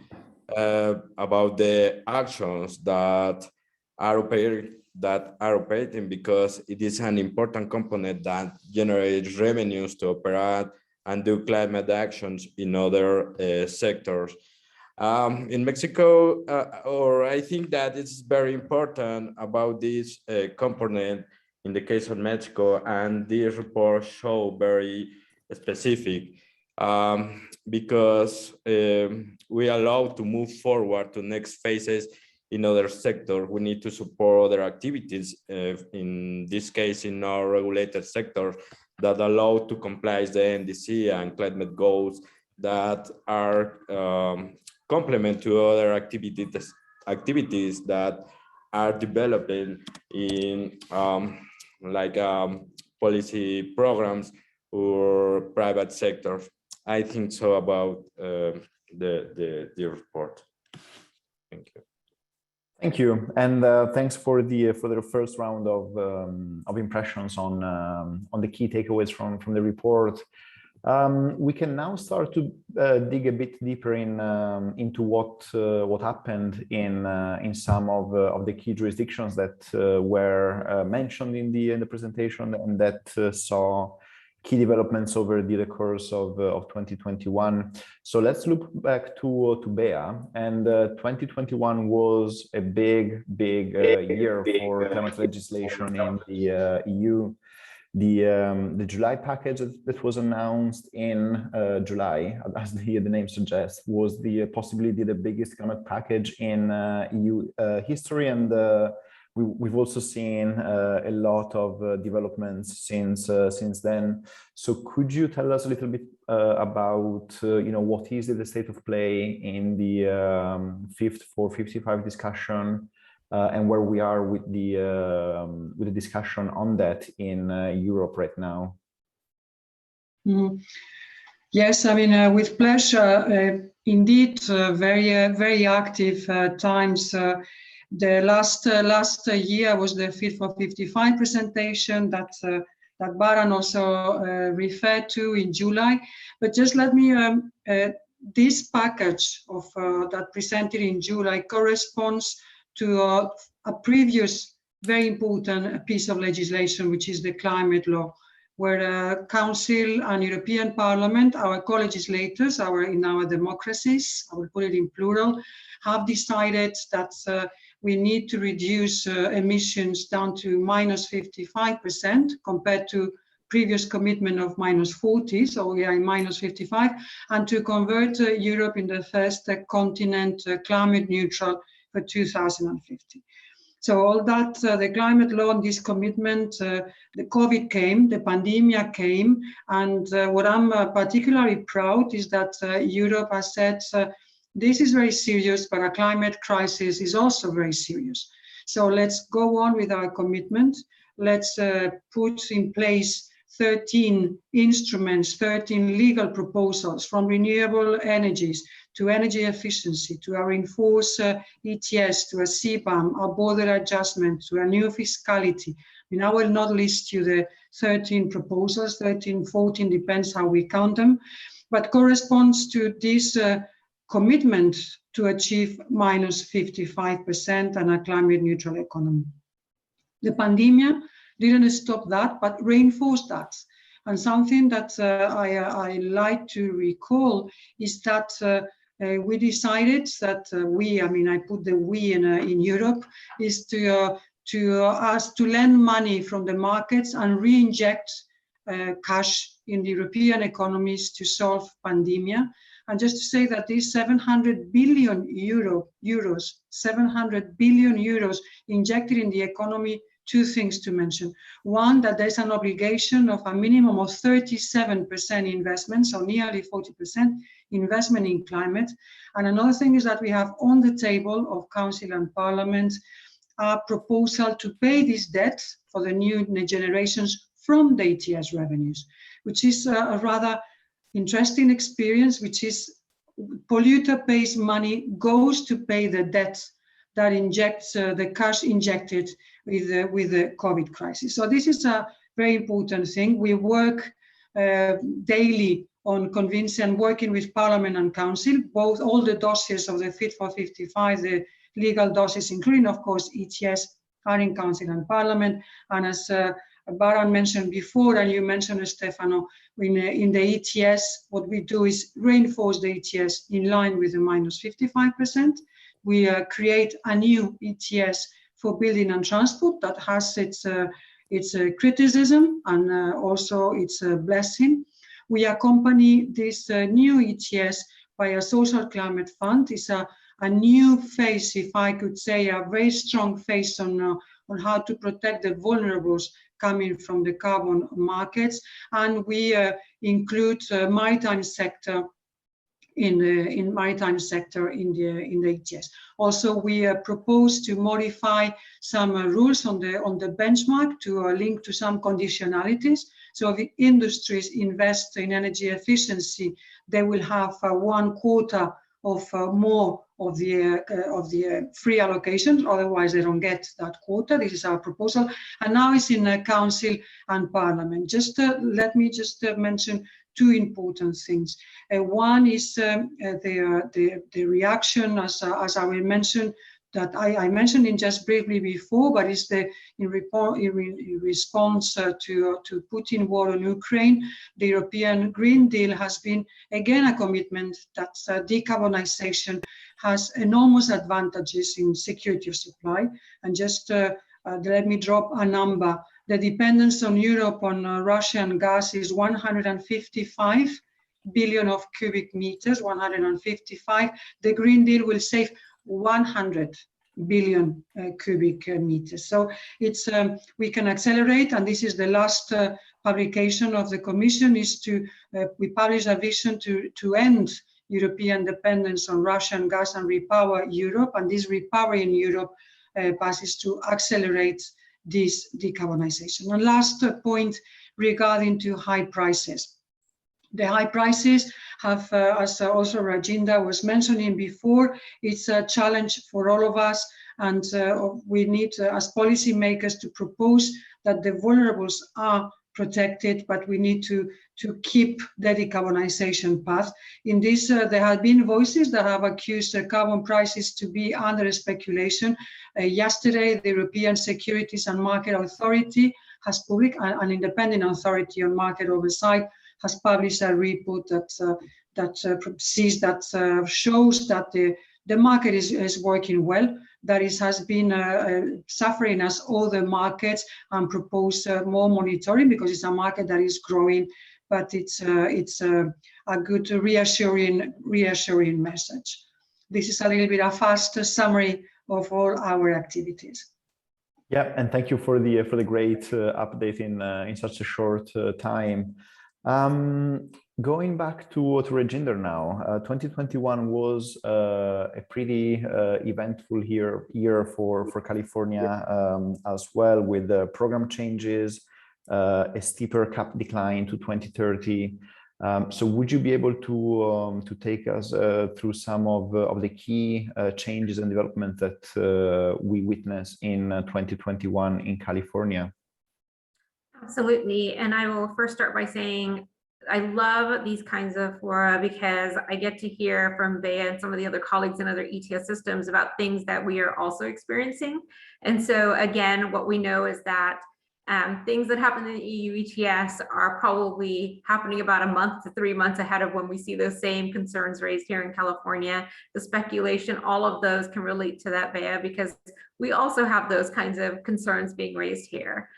about the actions that are operating because it is an important component that generates revenues to operate and do climate actions in other sectors. In Mexico, or I think that it's very important about this component in the case of Mexico, and this report show very specific because we allow to move forward to next phases in other sectors. We need to support other activities, in this case, in our regulated sector that allow to comply the NDC and climate goals that are complement to other activities that are developing in policy programs or private sectors. I think so about the report. Thank you. Thank you, and thanks for the first round of impressions on the key takeaways from the report. We can now start to dig a bit deeper into what happened in some of the key jurisdictions that were mentioned in the presentation and that saw key developments over the course of 2021. So let's look back to BEA, and 2021 was a big year for climate legislation in the EU. The July package that was announced in July, as the name suggests, was possibly the biggest climate package in EU history, and we've also seen a lot of developments since then. So could you tell us a little bit about what is the state of play in the Fit for 55 discussion? And where we are with the discussion on that in Europe right now. Yes, I mean, with pleasure. Indeed, very active times. The last year was the Fit for 55 presentation that Baran also referred to in July. But just let me. This package of that presented in July corresponds to a previous very important piece of legislation, which is the climate law, where Council and European Parliament, our co-legislators, in our democracies, I will put it in plural, have decided that we need to reduce emissions down to -55% compared to previous commitment of -40, so we are in -55, and to convert Europe in the first continent climate neutral for 2050. So all that, the climate law and this commitment, the COVID came, the pandemic came, and what I'm particularly proud is that Europe has said, this is very serious, but a climate crisis is also very serious. So let's go on with our commitment. Let's put in place 13 instruments, 13 legal proposals, from renewable energies to energy efficiency, to our enforced ETS, to a CBAM, a border adjustment, to a new fiscality. I mean, I will not list you the 13 proposals, 13, 14, depends how we count them, but corresponds to this commitment to achieve -55% and a climate neutral economy. The pandemic didn't stop that, but reinforced that. And something that I like to recall is that we decided that I put the we in Europe, is to ask to lend money from the markets and re-inject cash in the European economies to solve pandemic. And just to say that these 700 billion euros, 700 billion euros injected in the economy, two things to mention. One, that there's an obligation of a minimum of 37% investment, so nearly 40% investment in climate. And another thing is that we have on the table of Council and Parliament a proposal to pay this debt for the new generations from the ETS revenues, which is a rather interesting experience, which is polluter pays money, goes to pay the debt that injects the cash injected with the COVID crisis. So this is a very important thing. We work daily on convincing and working with Parliament and Council, both all the dossiers of the Fit for 55, the legal dossiers, including, of course, ETS, are in Council and Parliament. And as Baran mentioned before, and you mentioned, Stefano, in the ETS, what we do is reinforce the ETS in line with the minus 55%. We create a new ETS for building and transport that has its criticism and also its blessing. We accompany this new ETS by a social climate fund. It's a new face, if I could say, a very strong face on how to protect the vulnerables coming from the carbon markets. And we include maritime sector in the ETS. Also, we propose to modify some rules on the benchmark to link to some conditionalities. So if industries invest in energy efficiency, they will have 1/4 of more of the free allocations. Otherwise, they don't get that quota. This is our proposal, and now it's in the Council and Parliament. Just let me just mention two important things. One is the reaction, as I will mention, that I mentioned in just briefly before, but it's in response to Putin war on Ukraine. The European Green Deal has been, again, a commitment that decarbonization has enormous advantages in security of supply. And just let me drop a number. The dependence on Europe on Russian gas is 155 billion of cubic meters, 155. The Green Deal will save 100 billion cubic meters. So it's we can accelerate, and this is the last publication of the Commission, is to we publish a vision to end European dependence on Russian gas and repower Europe, and this repowering Europe passes to accelerate this decarbonization. And last point regarding to high prices. The high prices have, as also Rajinda was mentioning before, it's a challenge for all of us, and we need, as policymakers, to propose that the vulnerables are protected, but we need to keep the decarbonization path. In this, there have been voices that have accused carbon prices to be under speculation. Yesterday, the European Securities and Market Authority has published, an independent authority on market oversight, has published a report that shows that the market is working well, that it has been suffering as all the markets, and propose more monitoring because it's a market that is growing, but it's a good reassuring message. This is a little bit a fast summary of all our activities. Yeah, and thank you for the great update in such a short time. Going back to Reginder now, 2021 was a pretty eventful year for California as well, with the program changes, a steeper cap decline to 2030. So would you be able to take us through some of the key changes and development that we witnessed in 2021 in California? Absolutely. And I will first start by saying I love these kinds of fora because I get to hear from Bea and some of the other colleagues in other ETS systems about things that we are also experiencing. And so again, what we know is that things that happen in the EU ETS are probably happening about a month to 3 months ahead of when we see those same concerns raised here in California. The speculation, all of those can relate to that, Bea, because we also have those kinds of concerns being raised here.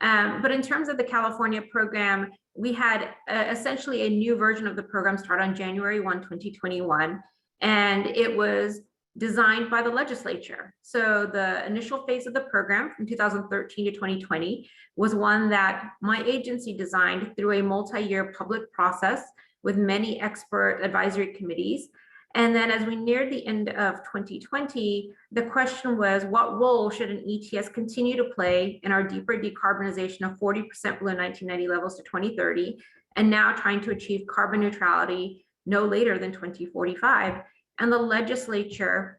But in terms of the California program, we had essentially a new version of the program start on January 1, 2021, and it was designed by the legislature. So the initial phase of the program from 2013 to 2020 was one that my agency designed through a multi-year public process with many expert advisory committees. And then as we neared the end of 2020, the question was, what role should an ETS continue to play in our deeper decarbonization of 40% below 1990 levels to 2030, and now trying to achieve carbon neutrality no later than 2045? And the legislature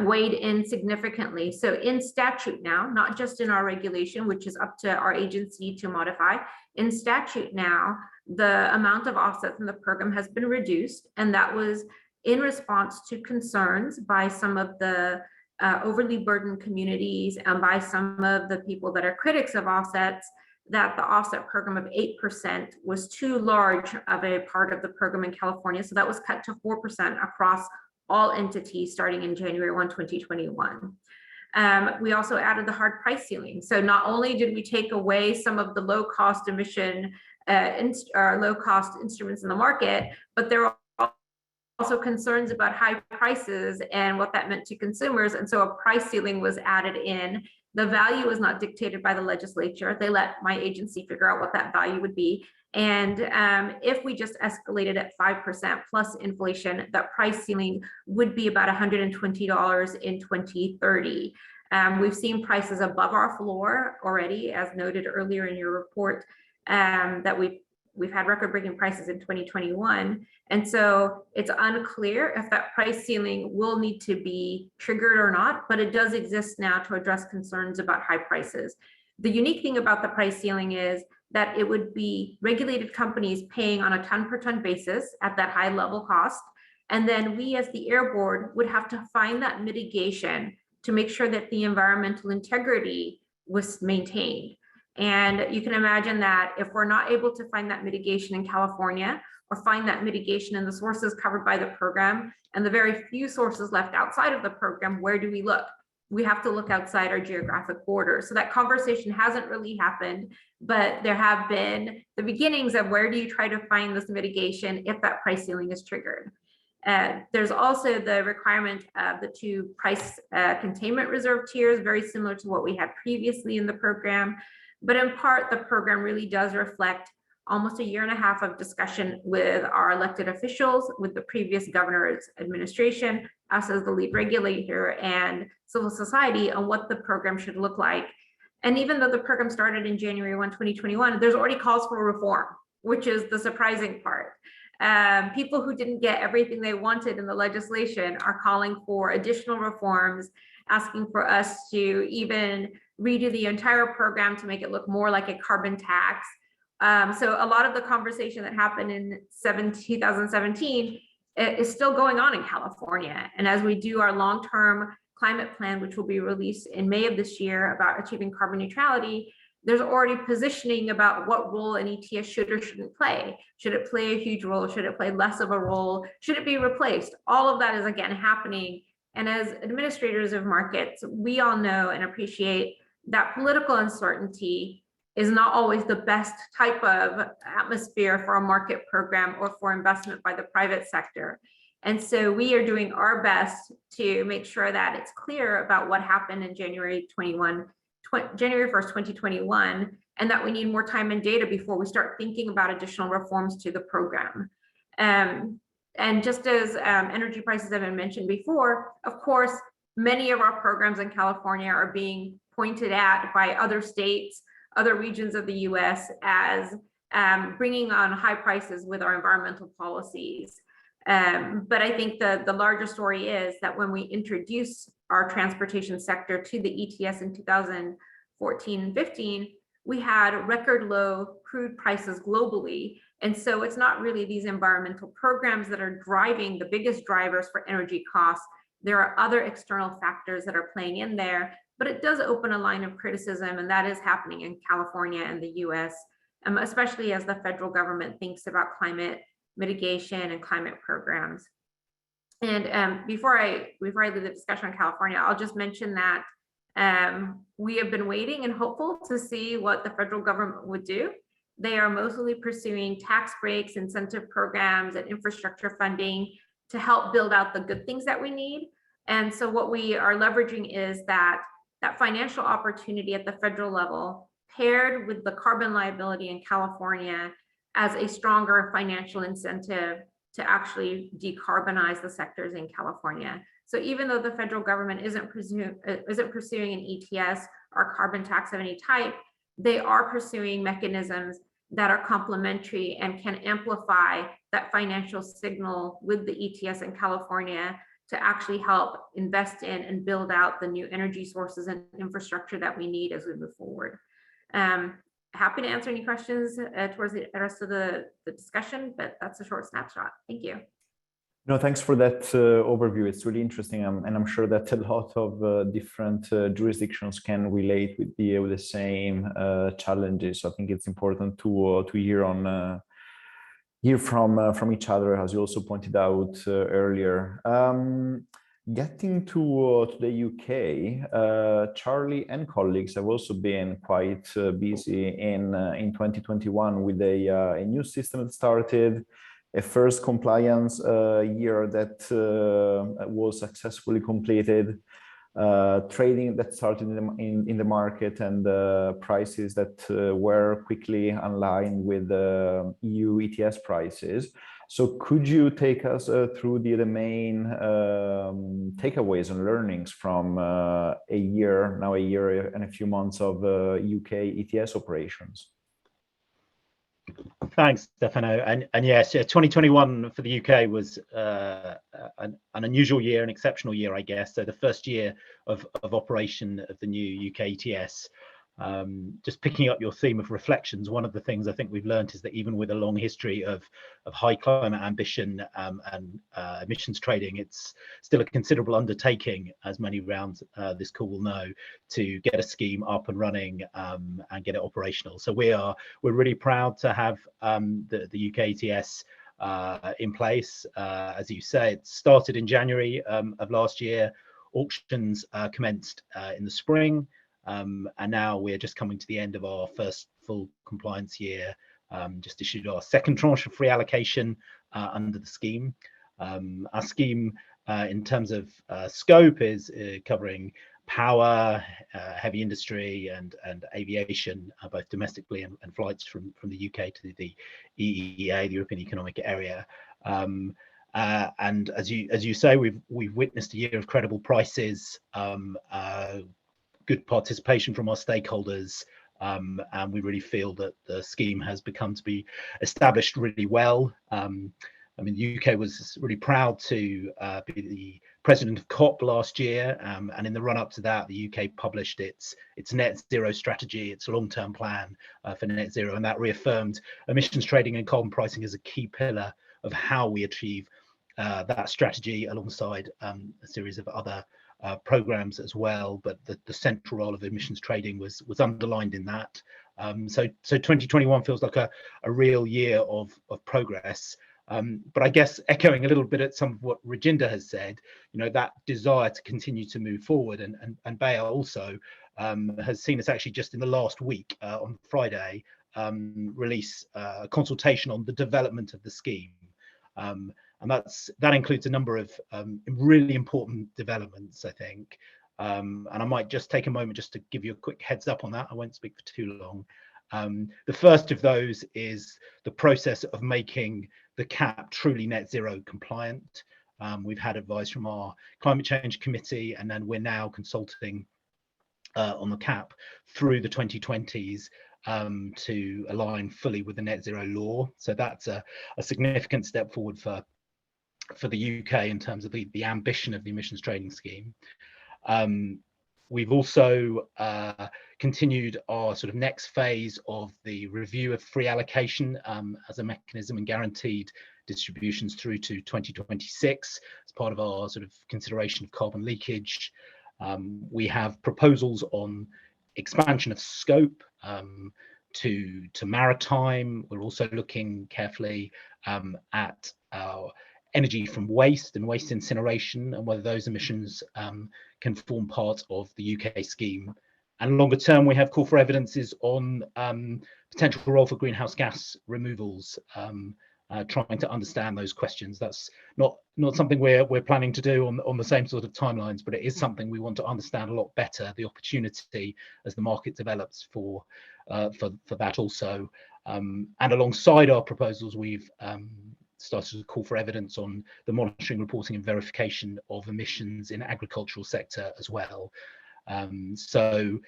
weighed in significantly. So in statute now, not just in our regulation, which is up to our agency to modify, in statute now, the amount of offsets in the program has been reduced, and that was in response to concerns by some of the overly burdened communities and by some of the people that are critics of offsets, that the offset program of 8% was too large of a part of the program in California. So that was cut to 4% across all entities starting in January 1, 2021. We also added the hard price ceiling. So not only did we take away some of the low cost emission low cost instruments in the market, but there were also concerns about high prices and what that meant to consumers. And so a price ceiling was added in. The value was not dictated by the legislature. They let my agency figure out what that value would be. And if we just escalated at 5% plus inflation, that price ceiling would be about $120 in 2030. We've seen prices above our floor already, as noted earlier in your report, that we've had record-breaking prices in 2021. And so it's unclear if that price ceiling will need to be triggered or not, but it does exist now to address concerns about high prices. The unique thing about the price ceiling is that it would be regulated companies paying on a ton per ton basis at that high level cost. And then we as the Air Board would have to find that mitigation to make sure that the environmental integrity was maintained. And you can imagine that if we're not able to find that mitigation in California or find that mitigation in the sources covered by the program and the very few sources left outside of the program, where do we look? We have to look outside our geographic borders. So that conversation hasn't really happened, but there have been the beginnings of where do you try to find this mitigation if that price ceiling is triggered. There's also the requirement of the 2 price containment reserve tiers, very similar to what we had previously in the program. But in part, the program really does reflect almost a year and a half of discussion with our elected officials, with the previous governor's administration, us as the lead regulator, and civil society on what the program should look like. And even though the program started in January 1, 2021, there's already calls for reform, which is the surprising part. People who didn't get everything they wanted in the legislation are calling for additional reforms, asking for us to even redo the entire program to make it look more like a carbon tax. So a lot of the conversation that happened in 2017 is still going on in California. And as we do our long-term climate plan, which will be released in May of this year about achieving carbon neutrality, there's already positioning about what role an ETS should or shouldn't play. Should it play a huge role? Should it play less of a role? Should it be replaced? All of that is again happening. And as administrators of markets, we all know and appreciate that political uncertainty is not always the best type of atmosphere for a market program or for investment by the private sector. And so we are doing our best to make sure that it's clear about what happened in January 1st, 2021, and that we need more time and data before we start thinking about additional reforms to the program. And just as energy prices have been mentioned before, of course, many of our programs in California are being pointed at by other states, other regions of the US as bringing on high prices with our environmental policies. But I think the larger story is that when we introduced our transportation sector to the ETS in 2014 and 15, we had record low crude prices globally. And so it's not really these environmental programs that are driving the biggest drivers for energy costs. There are other external factors that are playing in there, but it does open a line of criticism, and that is happening in California and the US, especially as the federal government thinks about climate mitigation and climate programs. And before I leave the discussion on California, I'll just mention that we have been waiting and hopeful to see what the federal government would do. They are mostly pursuing tax breaks, incentive programs, and infrastructure funding to help build out the good things that we need. And so what we are leveraging is that financial opportunity at the federal level paired with the carbon liability in California as a stronger financial incentive to actually decarbonize the sectors in California. So even though the federal government isn't pursuing an ETS or carbon tax of any type, they are pursuing mechanisms that are complementary and can amplify that financial signal with the ETS in California to actually help invest in and build out the new energy sources and infrastructure that we need as we move forward. Happy to answer any questions towards the rest of the discussion, but that's a short snapshot. Thank you. No, thanks for that overview. It's really interesting, and I'm sure that a lot of different jurisdictions can relate with the same challenges. So I think it's important to hear from each other, as you also pointed out earlier. Getting to the UK, Charlie and colleagues have also been quite busy in 2021 with a new system that started, a first compliance year that was successfully completed, trading that started in the market, and prices that were quickly aligned with the EU ETS prices. So could you take us through the main takeaways and learnings from a year and a few months of UK ETS operations? Thanks, Stefano. And yes, 2021 for the UK was an unusual year, an exceptional year, I guess. So the first year of operation of the new UK ETS. Just picking up your theme of reflections, one of the things I think we've learned is that even with a long history of high climate ambition and emissions trading, it's still a considerable undertaking, as many around this call will know, to get a scheme up and running and get it operational. So we're really proud to have the UK ETS in place. As you say, it started in January of last year. Auctions commenced in the spring. And now we're just coming to the end of our first full compliance year, just issued our second tranche of free allocation under the scheme. Our scheme in terms of scope is covering power, heavy industry and aviation, both domestically and flights from the UK to the EEA, the European Economic Area. And as you say, we've witnessed a year of credible prices, good participation from our stakeholders, and we really feel that the scheme has become to be established really well. I mean, the UK was really proud to be the president of COP last year, and in the run-up to that, the UK published its net zero strategy, its long-term plan for net zero, and that reaffirmed emissions trading and carbon pricing as a key pillar of how we achieve that strategy, alongside a series of other programs as well, but the central role of emissions trading was underlined in that. So 2021 feels like a real year of progress. But I guess echoing a little bit at some of what Rajinder has said, you know, that desire to continue to move forward, and Bayer also has seen us actually just in the last week on Friday release a consultation on the development of the scheme. And that includes a number of really important developments, I think. And I might just take a moment just to give you a quick heads up on that. I won't speak for too long. The first of those is the process of making the CAP truly net zero compliant. We've had advice from our climate change committee, and then we're now consulting on the CAP through the 2020s to align fully with the net zero law. So that's a significant step forward for the UK in terms of the ambition of the emissions trading scheme. We've also continued our sort of next phase of the review of free allocation as a mechanism and guaranteed distributions through to 2026 as part of our sort of consideration of carbon leakage. We have proposals on expansion of scope to maritime. We're also looking carefully at energy from waste and waste incineration, and whether those emissions can form part of the UK scheme. And longer term, we have call for evidences on potential role for greenhouse gas removals, trying to understand those questions. That's not something we're planning to do on the same sort of timelines, but it is something we want to understand a lot better, the opportunity as the market develops for that also. And alongside our proposals, we've started a call for evidence on the monitoring, reporting and verification of emissions in agricultural sector as well. So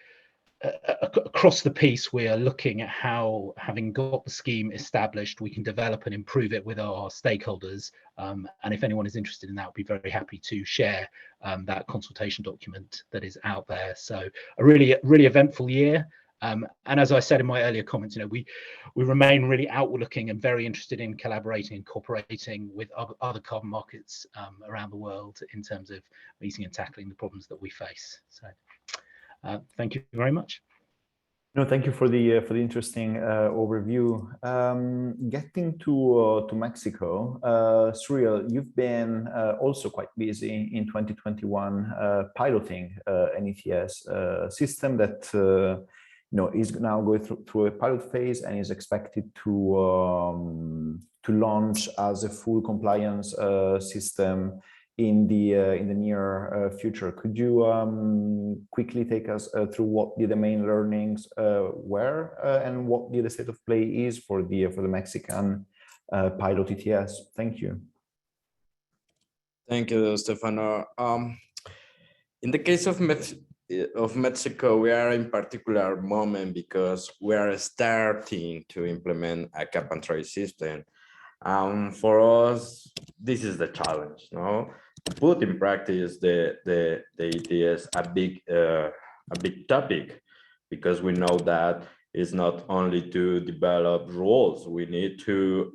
across the piece, we are looking at how, having got the scheme established, we can develop and improve it with our stakeholders. And if anyone is interested in that, I'd be very happy to share that consultation document that is out there. So a really eventful year. And as I said in my earlier comments, we remain really outward looking and very interested in collaborating and cooperating with other carbon markets around the world in terms of meeting and tackling the problems that we face. So thank you very much. No, thank you for the interesting overview. Getting to Mexico, Cyril, you've been also quite busy in 2021 piloting an ETS system that is now going through a pilot phase and is expected to launch as a full compliance system in the near future. Could you quickly take us through what the main learnings were and what the state of play is for the Mexican pilot ETS? Thank you. Thank you, Stefano. In the case of Mexico, we are in particular moment because we are starting to implement a cap and trade system. For us, this is the challenge, no? To put in practice the ETS a big topic, because we know that it's not only to develop rules, we need to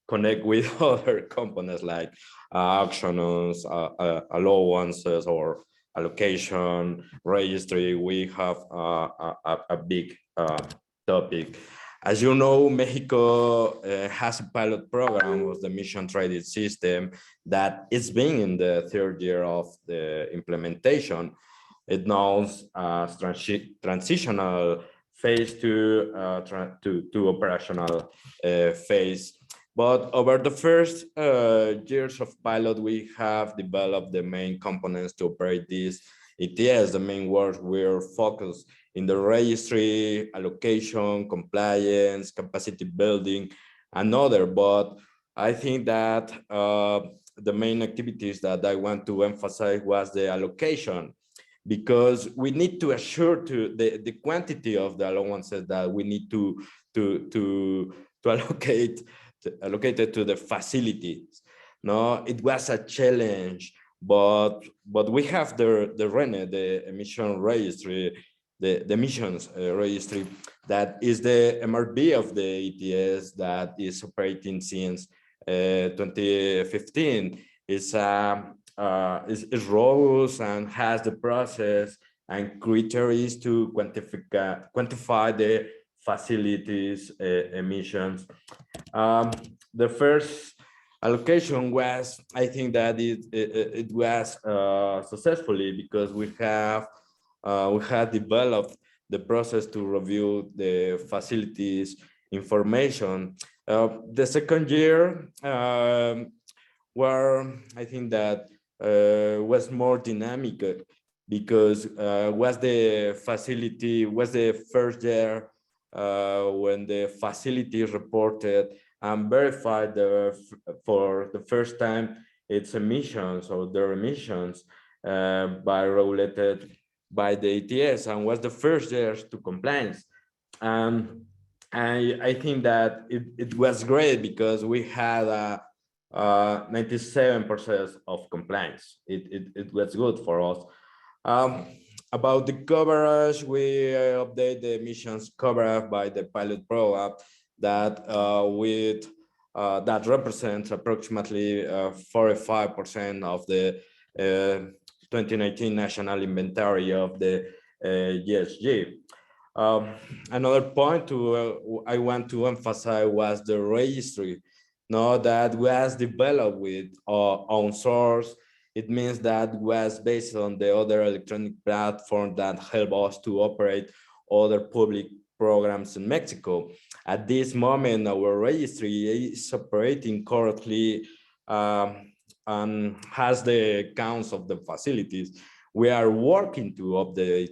connect with other components like auctions, allowances, or allocation, registry. We have a big topic. As you know, Mexico has a pilot program of the emission trading system that is being in the third year of the implementation. It knows transitional phase to operational phase. But over the first years of pilot, we have developed the main components to operate this ETS. The main work we're focused in the registry, allocation, compliance, capacity building, and other. But I think that the main activities that I want to emphasize was the allocation, because we need to assure to the quantity of the allowances that we need to allocate allocated to the facilities. No, it was a challenge, but we have the RENE, the emission registry, the emissions registry, that is the MRB of the ETS that is operating since 2015. It's robust and has the process and criteria to quantify the facilities emissions. The first allocation was, I think that it was successfully, because we had developed the process to review the facilities information. The second year, where I think that was more dynamic, because was the first year when the facility reported and verified for the first time its emissions or their emissions regulated by the ETS, and was the first year to compliance. I think that it was great because we had a 97% of compliance. It was good for us. About the coverage, we update the emissions coverage by the pilot program that that represents approximately 45% of the 2019 national inventory of the ESG. Another point I want to emphasize was the registry. Now that was developed with our own source. It means that was based on the other electronic platform that help us to operate other public programs in Mexico. At this moment, our registry is operating currently and has the counts of the facilities. We are working to update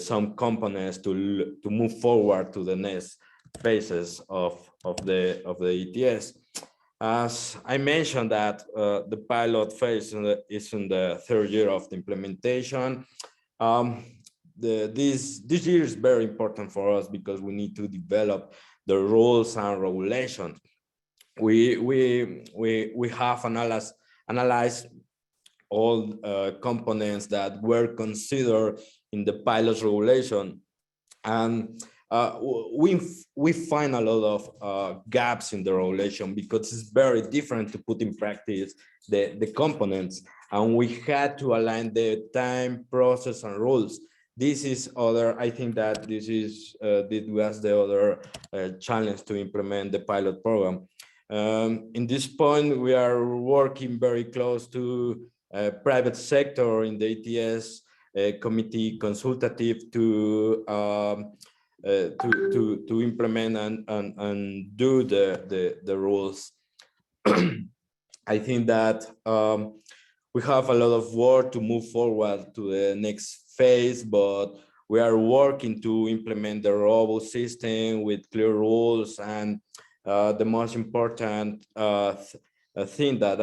some components to move forward to the next phases of the ETS. As I mentioned that the pilot phase is in the third year of the implementation. This year is very important for us because we need to develop the rules and regulations. We have analyzed all components that were considered in the pilot regulation, and we find a lot of gaps in the regulation because it's very different to put in practice the components, and we had to align the time, process, and rules. This is I think that this was the other challenge to implement the pilot program. In this point, we are working very close to private sector in the ETS committee consultative to implement and do the rules. I think that we have a lot of work to move forward to the next phase, but we are working to implement the robust system with clear rules, and the most important thing that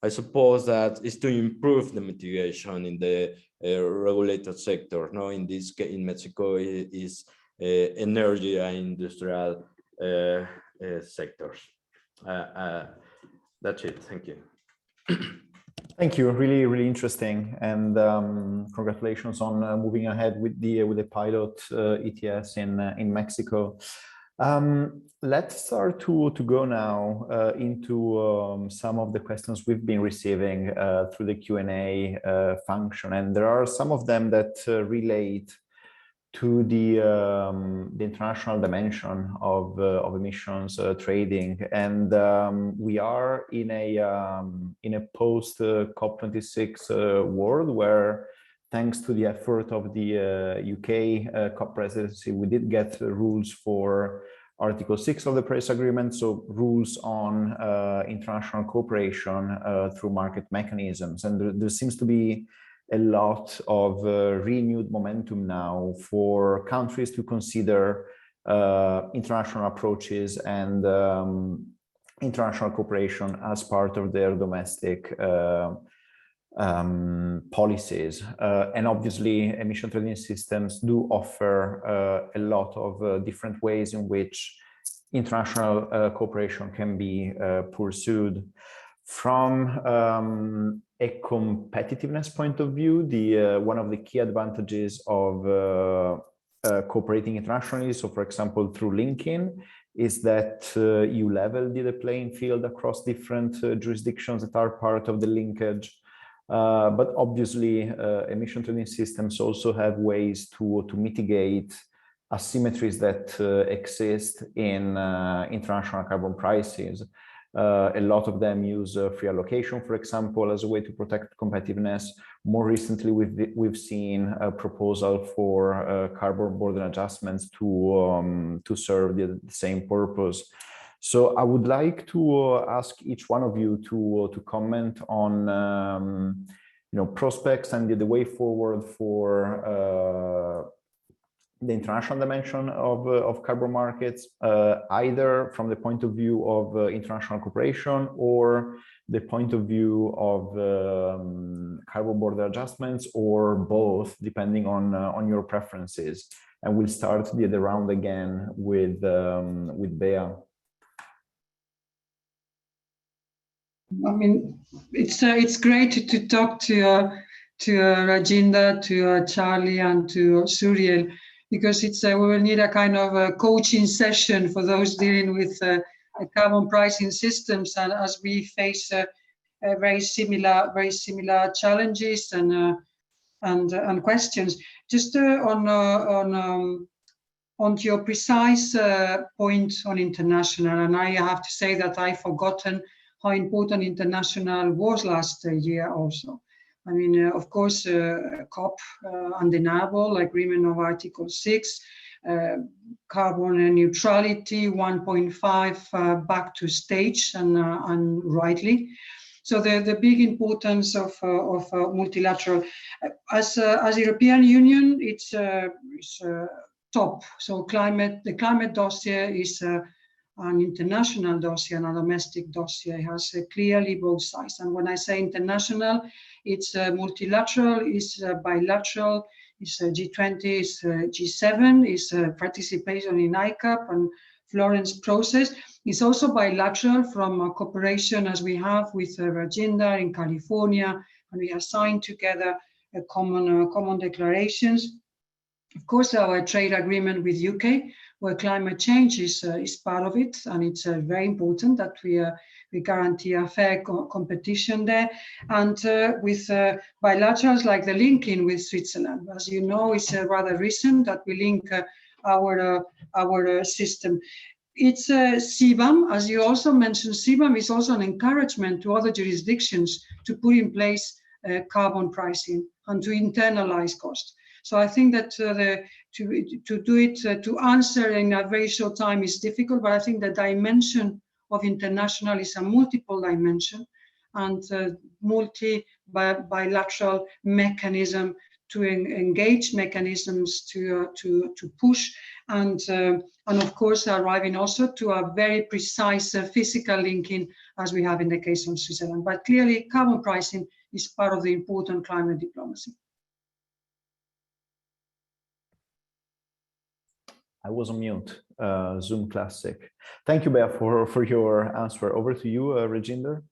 I suppose that is to improve the mitigation in the regulated sector. No, in this case, in Mexico, is energy and industrial sectors. That's it. Thank you. Thank you. Really, really interesting, and congratulations on moving ahead with the pilot ETS in Mexico. Let's start to go now into some of the questions we've been receiving through the Q&A function, and there are some of them that relate to the international dimension of emissions trading, and we are in a post COP26 world where, thanks to the effort of the UK COP presidency, we did get rules for Article 6 of the Paris Agreement, so rules on international cooperation through market mechanisms, and there seems to be a lot of renewed momentum now for countries to consider international approaches and international cooperation as part of their domestic policies. And obviously, emission trading systems do offer a lot of different ways in which international cooperation can be pursued. From a competitiveness point of view, one of the key advantages of cooperating internationally, so for example through linking, is that you level the playing field across different jurisdictions that are part of the linkage. But obviously, emission trading systems also have ways to mitigate asymmetries that exist in international carbon prices. A lot of them use free allocation, for example, as a way to protect competitiveness. More recently, we've seen a proposal for carbon border adjustments to serve the same purpose. So I would like to ask each one of you to comment on prospects and the way forward for the international dimension of carbon markets, either from the point of view of international cooperation or the point of view of carbon border adjustments, or both, depending on your preferences. And we'll start the round again with Bea. I mean, it's great to talk to Rajinder, to Charlie, and to Suriel, because we will need a kind of a coaching session for those dealing with carbon pricing systems, and as we face very similar challenges and questions. Just on your precise point on international, and I have to say that I've forgotten how important international was last year also. I mean, of course, COP, undeniable, agreement of Article 6, carbon neutrality, 1.5 back to stage, and rightly. So the big importance of multilateral. As European Union, it's top. So the climate dossier is an international dossier and a domestic dossier. It has clearly both sides. And when I say international, it's multilateral, it's bilateral, it's G20, it's G7, it's participation in ICAP and Florence process. It's also bilateral from a cooperation as we have with Rajinder in California, and we have signed together a common declarations. Of course, our trade agreement with UK, where climate change is part of it, and it's very important that we guarantee a fair competition there. And with bilaterals like the linking with Switzerland, as you know, it's rather recent that we link our system. It's CBAM, as you also mentioned. CBAM is also an encouragement to other jurisdictions to put in place carbon pricing and to internalize cost. So I think that to do it, to answer in a very short time is difficult, but I think the dimension of international is a multiple dimension and bilateral mechanism to engage mechanisms to push and of course arriving also to a very precise physical linking as we have in the case of Switzerland. But clearly carbon pricing is part of the important climate diplomacy. I was on mute, Zoom classic. Thank you, Bea, for your answer. Over to you, Rajinder.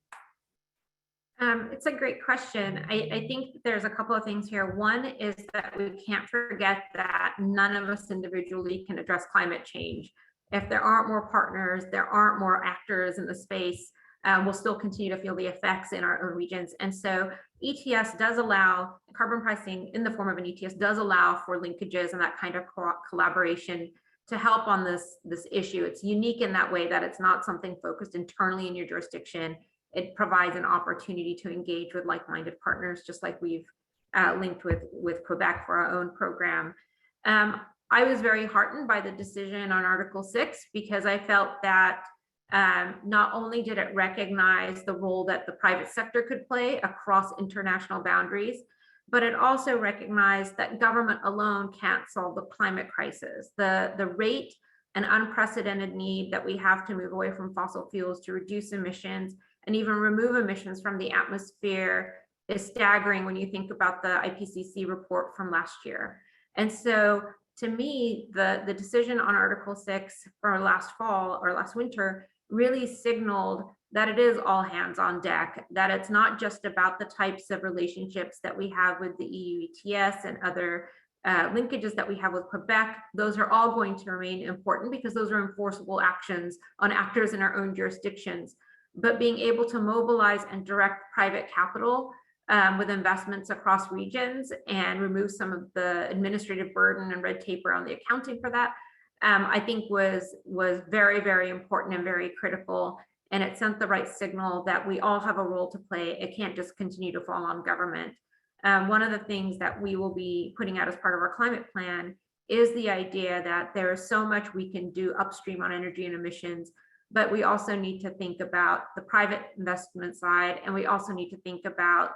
It's a great question. I think there's a couple of things here. One is that we can't forget that none of us individually can address climate change. If there aren't more partners, there aren't more actors in the space, we'll still continue to feel the effects in our own regions. And so ETS does allow, carbon pricing in the form of an ETS does allow for linkages and that kind of collaboration to help on this issue. It's unique in that way that it's not something focused internally in your jurisdiction. It provides an opportunity to engage with like-minded partners, just like we've linked with Quebec for our own program. I was very heartened by the decision on Article 6 because I felt that not only did it recognize the role that the private sector could play across international boundaries, but it also recognized that government alone can't solve the climate crisis. The rate and unprecedented need that we have to move away from fossil fuels to reduce emissions and even remove emissions from the atmosphere is staggering when you think about the IPCC report from last year. And so to me, the decision on Article 6 for last fall or last winter really signaled that it is all hands on deck, that it's not just about the types of relationships that we have with the EU ETS and other linkages that we have with Quebec. Those are all going to remain important because those are enforceable actions on actors in our own jurisdictions. But being able to mobilize and direct private capital with investments across regions and remove some of the administrative burden and red tape around the accounting for that, I think was very, very important and very critical. And it sent the right signal that we all have a role to play. It can't just continue to fall on government. One of the things that we will be putting out as part of our climate plan is the idea that there is so much we can do upstream on energy and emissions, but we also need to think about the private investment side, and we also need to think about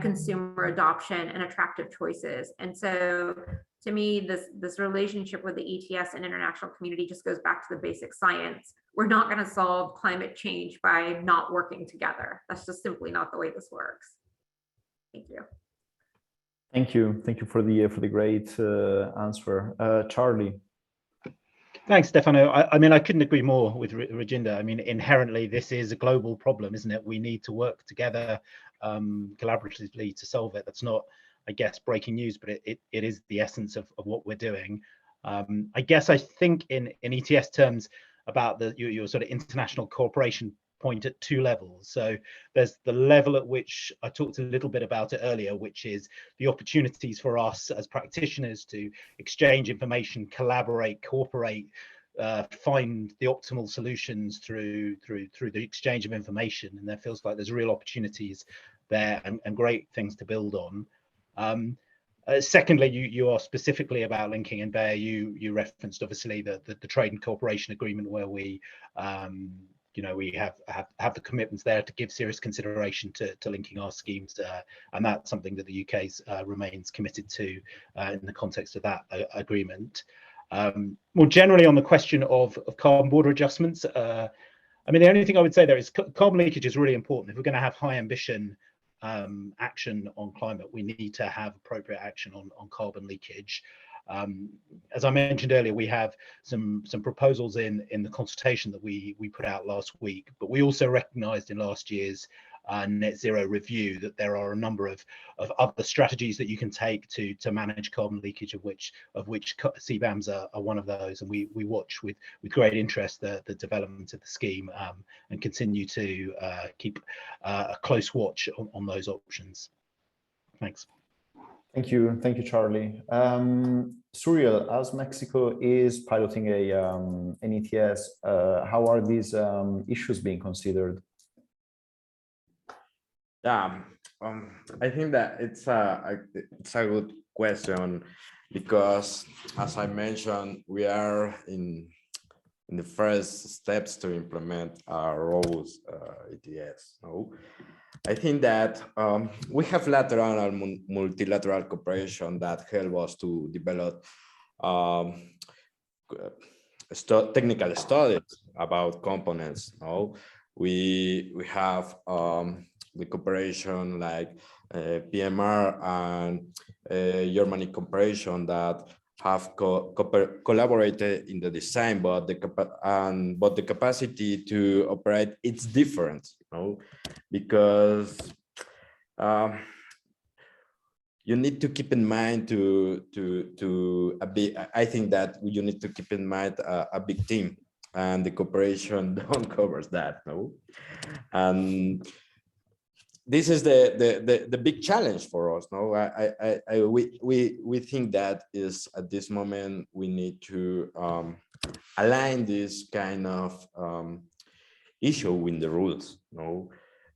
consumer adoption and attractive choices. And so to me, this relationship with the ETS and international community just goes back to the basic science. We're not going to solve climate change by not working together. That's just simply not the way this works. Thank you. Thank you. Thank you for the great answer. Charlie. Thanks, Stefano. I mean, I couldn't agree more with Rajinder. I mean, inherently, this is a global problem, isn't it? We need to work together collaboratively to solve it. That's not, I guess, breaking news, but it is the essence of what we're doing. I guess I think in ETS terms about your sort of international cooperation point at two levels. So there's the level at which I talked a little bit about it earlier, which is the opportunities for us as practitioners to exchange information, collaborate, cooperate, find the optimal solutions through the exchange of information. And there feels like there's real opportunities there and great things to build on. Secondly, you asked specifically about linking, and Bea, you referenced obviously the trade and cooperation agreement where we we have the commitments there to give serious consideration to linking our schemes, and that's something that the UK remains committed to in the context of that agreement. More generally on the question of carbon border adjustments, I mean, the only thing I would say there is carbon leakage is really important. If we're going to have high ambition action on climate, we need to have appropriate action on carbon leakage. As I mentioned earlier, we have some proposals in the consultation that we put out last week, but we also recognized in last year's net zero review that there are a number of other strategies that you can take to manage carbon leakage, of which CBAMs are one of those, and we watch with great interest the development of the scheme and continue to keep a close watch on those options. Thanks. Thank you, Charlie. Suriel, as Mexico is piloting an ETS, how are these issues being considered? Yeah, I think that it's a good question, because as I mentioned, we are in the first steps to implement our roles ETS. No, I think that we have lateral and multilateral cooperation that help us to develop technical studies about components. No, we have the cooperation like PMR and Germany cooperation that have collaborated in the design, but the capacity to operate, it's different, you know, because you need to keep in mind I think that you need to keep in mind a big team, and the cooperation don't covers that, no. And this is the big challenge for us. No, we think that is at this moment we need to align this kind of issue with the rules. No,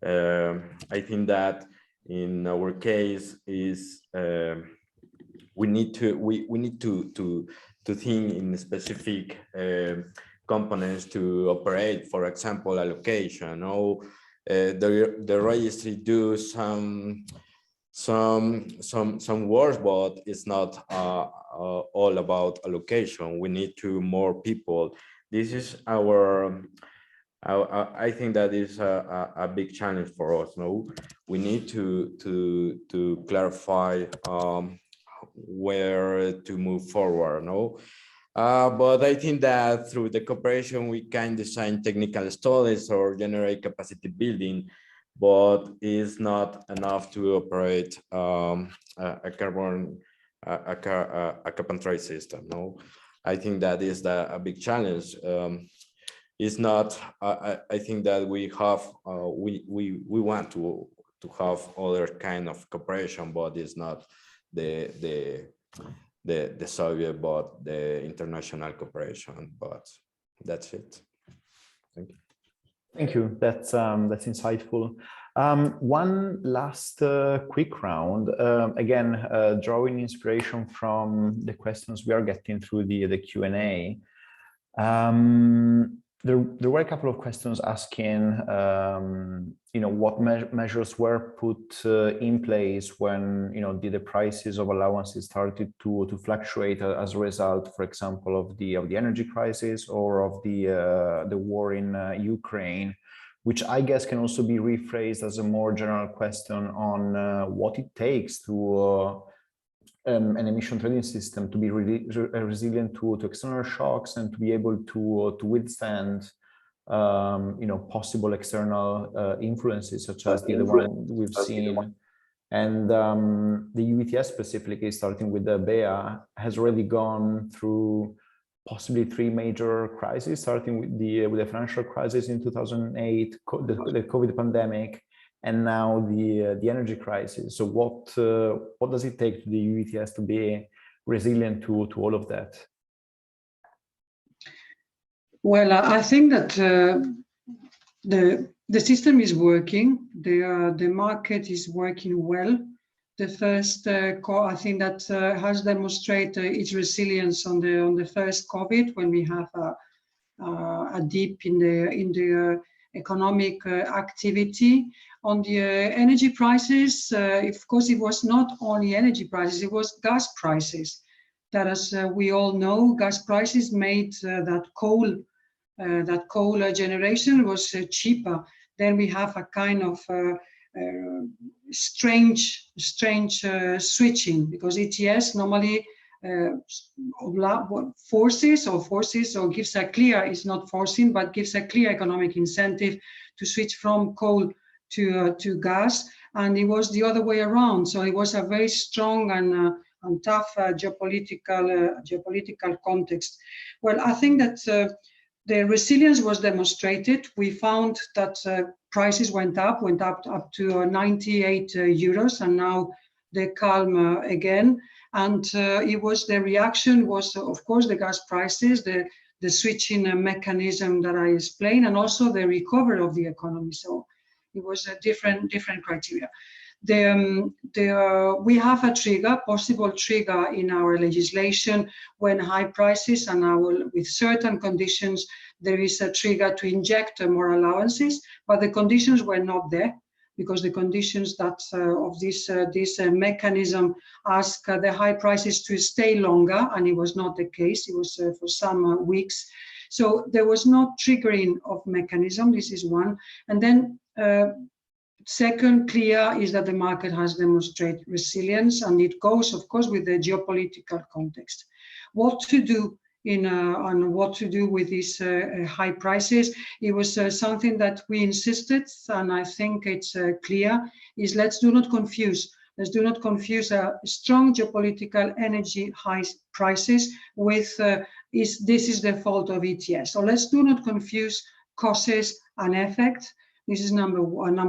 I think that in our case is we need to think in specific components to operate. For example, allocation. No. The registry do some work, but it's not all about allocation. We need to more people. This is I think that is a big challenge for us. No, we need to clarify where to move forward. No. But I think that through the cooperation, we can design technical studies or generate capacity building, but it's not enough to operate a carbon trade system. No, I think that is a big challenge. It's not. I think that we have we want to have other kind of cooperation, but it's not the Soviet, but the international cooperation. But that's it. Thank you. Thank you. That's insightful. One last quick round. Again, drawing inspiration from the questions we are getting through the Q&A. There were a couple of questions asking, what measures were put in place when, the prices of allowances started to fluctuate as a result, for example, of the energy crisis or of the war in Ukraine, which I guess can also be rephrased as a more general question on what it takes to an emission trading system to be really resilient to external shocks and to be able to withstand possible external influences such as the one we've seen. And the ETS specifically, starting with the BEA, has already gone through possibly 3 major crises, starting with the financial crisis in 2008, the COVID pandemic, and now the energy crisis. So what does it take to the ETS to be resilient to all of that? Well, I think that the system is working. The market is working well. The first, I think that has demonstrated its resilience on the first COVID, when we have a dip in the economic activity. On the energy prices, of course, it was not only energy prices; it was gas prices that, as we all know, gas prices made that coal generation was cheaper. Then we have a kind of strange switching, because ETS normally forces or gives a clear, is not forcing, but gives a clear economic incentive to switch from coal to gas, and it was the other way around. So it was a very strong and tough geopolitical context. Well, I think that the resilience was demonstrated. We found that prices went up to 98 euros, and now they calm again. And it was, the reaction was, of course, the gas prices, the switching mechanism that I explained, and also the recovery of the economy. So it was a different criteria. We have a possible trigger in our legislation when high prices, and with certain conditions, there is a trigger to inject more allowances, but the conditions were not there, because the conditions that of this mechanism ask the high prices to stay longer, and it was not the case. It was for some weeks. So there was no triggering of mechanism. This is one. And then second, clear is that the market has demonstrated resilience, and it goes, of course, with the geopolitical context. What to do on what to do with these high prices? It was something that we insisted, and I think it's clear, is let's do not confuse strong geopolitical energy high prices with this is the fault of ETS. So let's do not confuse causes and effect. This is number one. I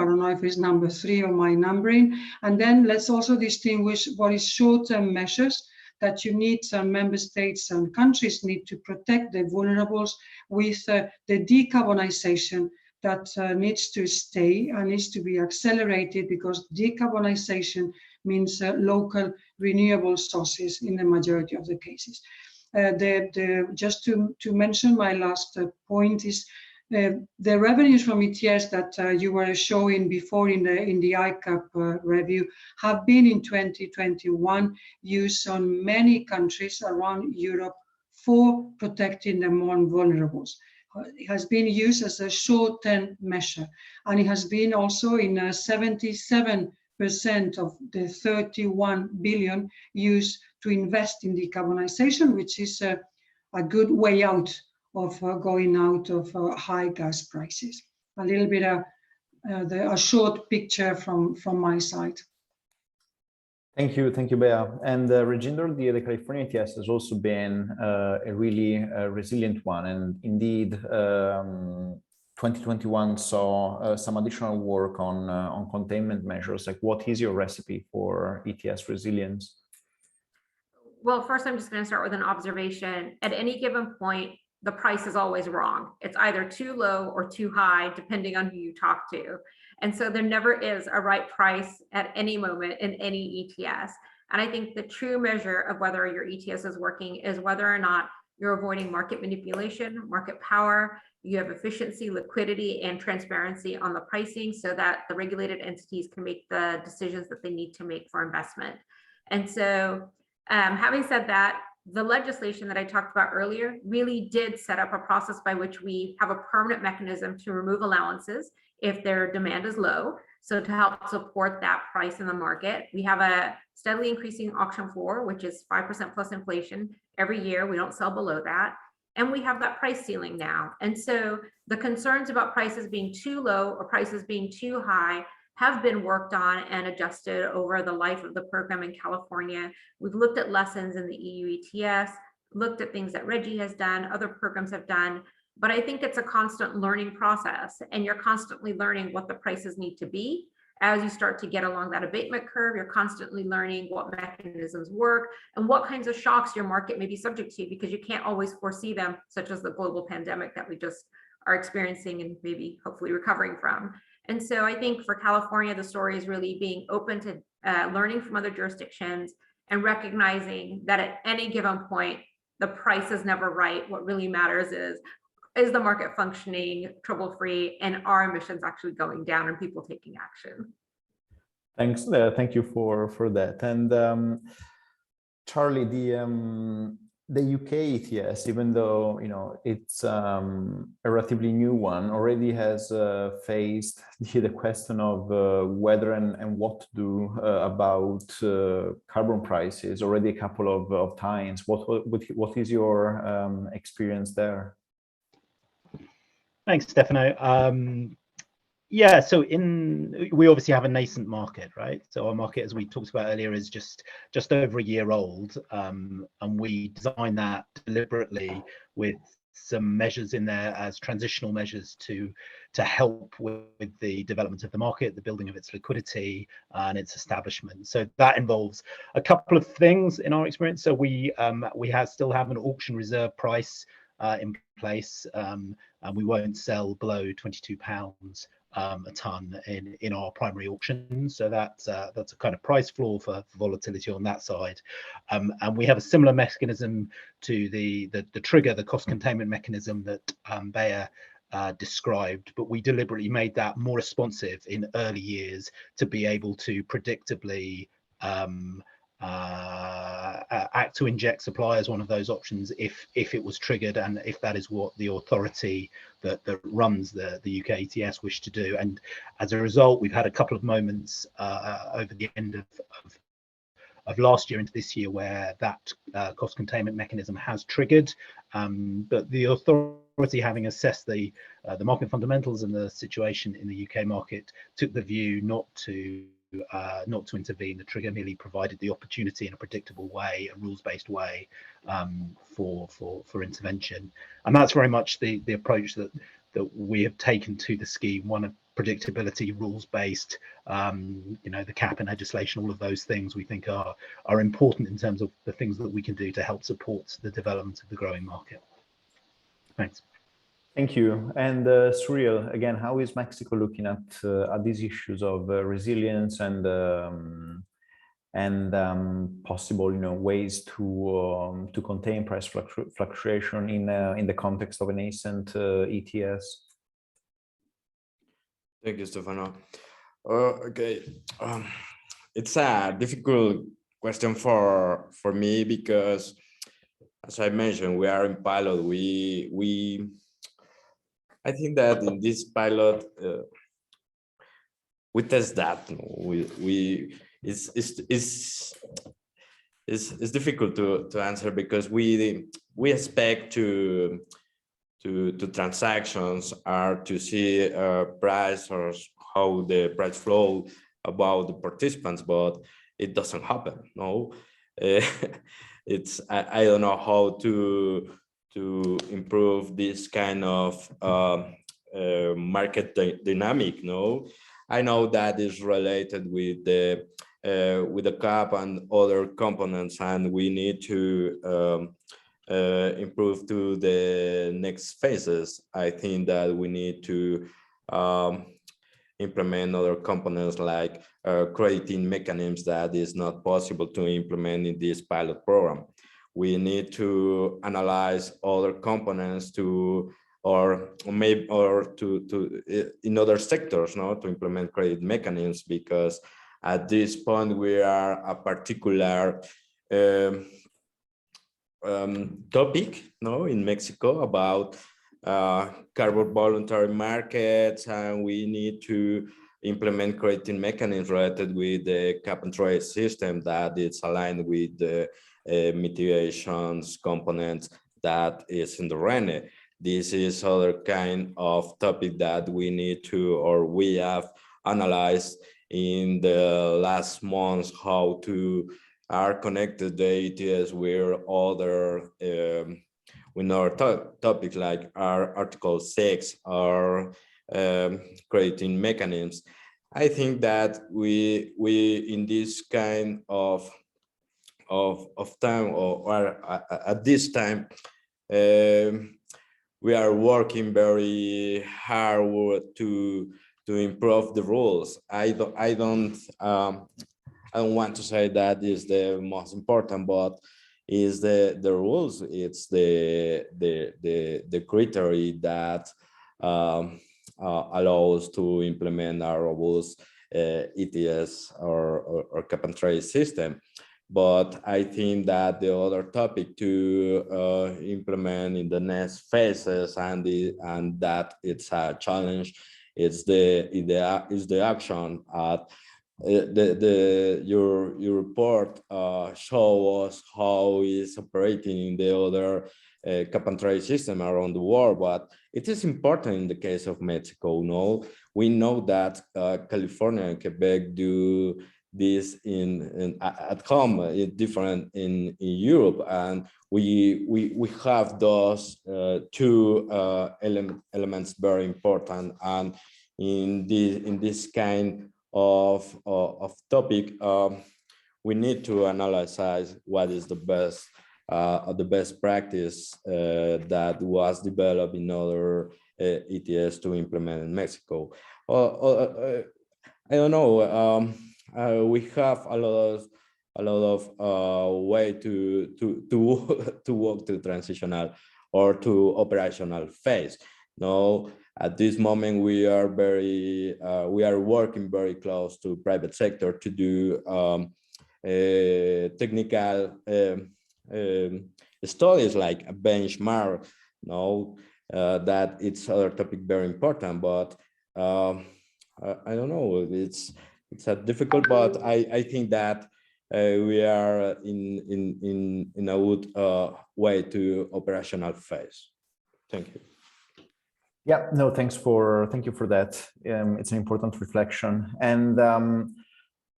don't know if it's number 3 on my numbering. And then let's also distinguish what is short-term measures that you need, member states and countries need to protect the vulnerables with the decarbonization that needs to stay and needs to be accelerated, because decarbonization means local renewable sources in the majority of the cases. Just to mention my last point is the revenues from ETS that you were showing before in the ICAP review have been in 2021 used on many countries around Europe for protecting the more vulnerables. It has been used as a short-term measure, and it has been also in 77% of the 31 billion used to invest in decarbonization, which is a good way out of going out of high gas prices. A little bit a short picture from my side. Thank you, Bea. And Reginder, the California ETS has also been a really resilient one, and indeed 2021 saw some additional work on containment measures. Like, what is your recipe for ETS resilience? Well, first, I'm just going to start with an observation. At any given point, the price is always wrong. It's either too low or too high, depending on who you talk to. And so there never is a right price at any moment in any ETS. And I think the true measure of whether your ETS is working is whether or not you're avoiding market manipulation, market power, you have efficiency, liquidity, and transparency on the pricing so that the regulated entities can make the decisions that they need to make for investment. And so having said that, the legislation that I talked about earlier really did set up a process by which we have a permanent mechanism to remove allowances if their demand is low. So to help support that price in the market, we have a steadily increasing auction floor, which is 5% plus inflation every year. We don't sell below that. And we have that price ceiling now. And so the concerns about prices being too low or prices being too high have been worked on and adjusted over the life of the program in California. We've looked at lessons in the EU ETS, looked at things that RGGI has done, other programs have done, but I think it's a constant learning process, and you're constantly learning what the prices need to be. As you start to get along that abatement curve, you're constantly learning what mechanisms work and what kinds of shocks your market may be subject to, because you can't always foresee them, such as the global pandemic that we just are experiencing and maybe hopefully recovering from. And so I think for California, the story is really being open to learning from other jurisdictions and recognizing that at any given point, the price is never right. What really matters is the market functioning trouble-free and our emissions actually going down and people taking action. Thanks. Thank you for that. And Charlie, the UK ETS, even though it's a relatively new one, already has faced the question of whether and what to do about carbon prices already a couple of times. What is your experience there? Thanks, Stefano. Yeah, so we obviously have a nascent market, right? So our market, as we talked about earlier, is just over a year old, and we designed that deliberately with some measures in there as transitional measures to help with the development of the market, the building of its liquidity, and its establishment. So that involves a couple of things in our experience. So we still have an auction reserve price in place, and we won't sell below £22 a ton in our primary auction. So that's a kind of price floor for volatility on that side. And we have a similar mechanism to the trigger, the cost containment mechanism that Bayer described, but we deliberately made that more responsive in early years to be able to predictably act to inject supply as one of those options if it was triggered, and if that is what the authority that runs the UK ETS wished to do. And as a result, we've had a couple of moments over the end of last year into this year where that cost containment mechanism has triggered, but the authority, having assessed the market fundamentals and the situation in the UK market, took the view not to intervene. The trigger merely provided the opportunity in a predictable way, a rules-based way, for intervention. And that's very much the approach that we have taken to the scheme, one of predictability, rules-based, the cap and legislation, all of those things we think are important in terms of the things that we can do to help support the development of the growing market. Thanks. Thank you. And Cyril, again, how is Mexico looking at these issues of resilience and possible, ways to contain price fluctuation in the context of a nascent ETS? Thank you, Stefano. Okay, it's a difficult question for me because, as I mentioned, we are in pilot. I think that in this pilot, we test that. It's difficult to answer because we expect to transactions are to see price or how the price flow about the participants, but it doesn't happen. No, it's I don't know how to improve this kind of market dynamic. No, I know that is related with the cap and other components, and we need to improve to the next phases. I think that we need to implement other components like crediting mechanisms that is not possible to implement in this pilot program. We need to analyze other components to in other sectors, no, to implement credit mechanisms, because at this point we are a particular topic, no, in Mexico about carbon voluntary markets, and we need to implement crediting mechanisms related with the cap and trade system that is aligned with the mitigations components that is in the RENE. This is other kind of topic that we need to, or we have analyzed in the last months, how to are connected the ETS with other topics like our Article 6 or crediting mechanisms. I think that we in this kind of time, or at this time, we are working very hard to improve the rules. I don't want to say that is the most important, but is the rules. It's the criteria that allows to implement our robust ETS or cap and trade system. but I think that the other topic to implement in the next phases and that it's a challenge, is the action at your report show us how is operating in the other cap and trade system around the world, but it is important in the case of Mexico. No, we know that California and Quebec do this at home, different in Europe, and we have those two elements very important. And in this kind of topic, we need to analyze what is the best practice that was developed in other ETS to implement in Mexico. I don't know. We have a lot of way to walk to transitional or to operational phase. No, at this moment we are working very close to private sector to do technical studies like a benchmark. No, that it's other topic very important, but I don't know. It's a difficult, but I think that we are in a good way to operational phase. Thank you. Yeah, no, thank you for that. It's an important reflection, and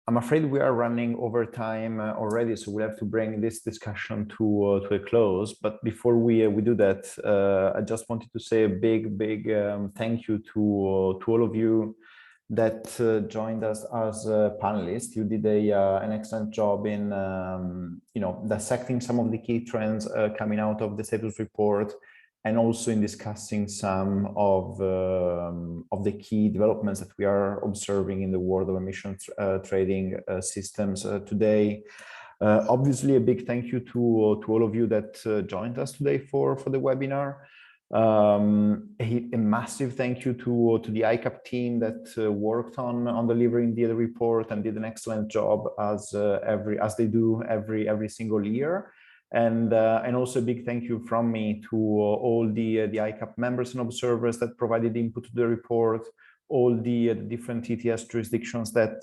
I'm afraid we are running over time already, so we have to bring this discussion to a close. But before we do that, I just wanted to say a big thank you to all of you that joined us as panelists. You did an excellent job in dissecting some of the key trends coming out of the status report, and also in discussing some of the key developments that we are observing in the world of emissions trading systems today. Obviously, a big thank you to all of you that joined us today for the webinar. A massive thank you to the ICAP team that worked on delivering the report and did an excellent job as they do every single year. And also a big thank you from me to all the ICAP members and observers that provided input to the report, all the different ETS jurisdictions that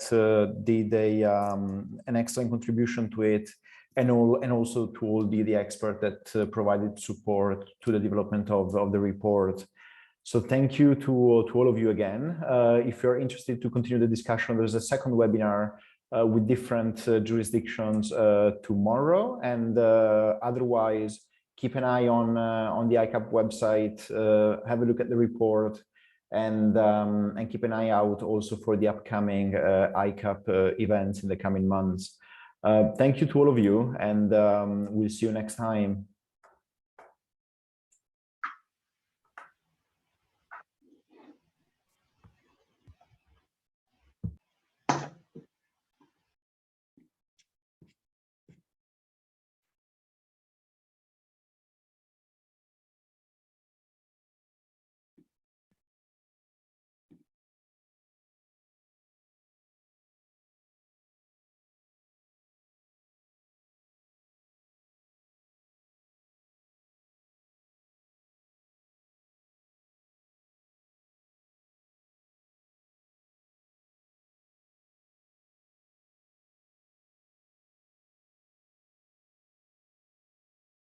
did an excellent contribution to it, and also to all the experts that provided support to the development of the report. So thank you to all of you again. If you're interested to continue the discussion, there's a second webinar with different jurisdictions tomorrow, and otherwise keep an eye on the ICAP website, have a look at the report, and keep an eye out also for the upcoming ICAP events in the coming months. Thank you to all of you, and we'll see you next time.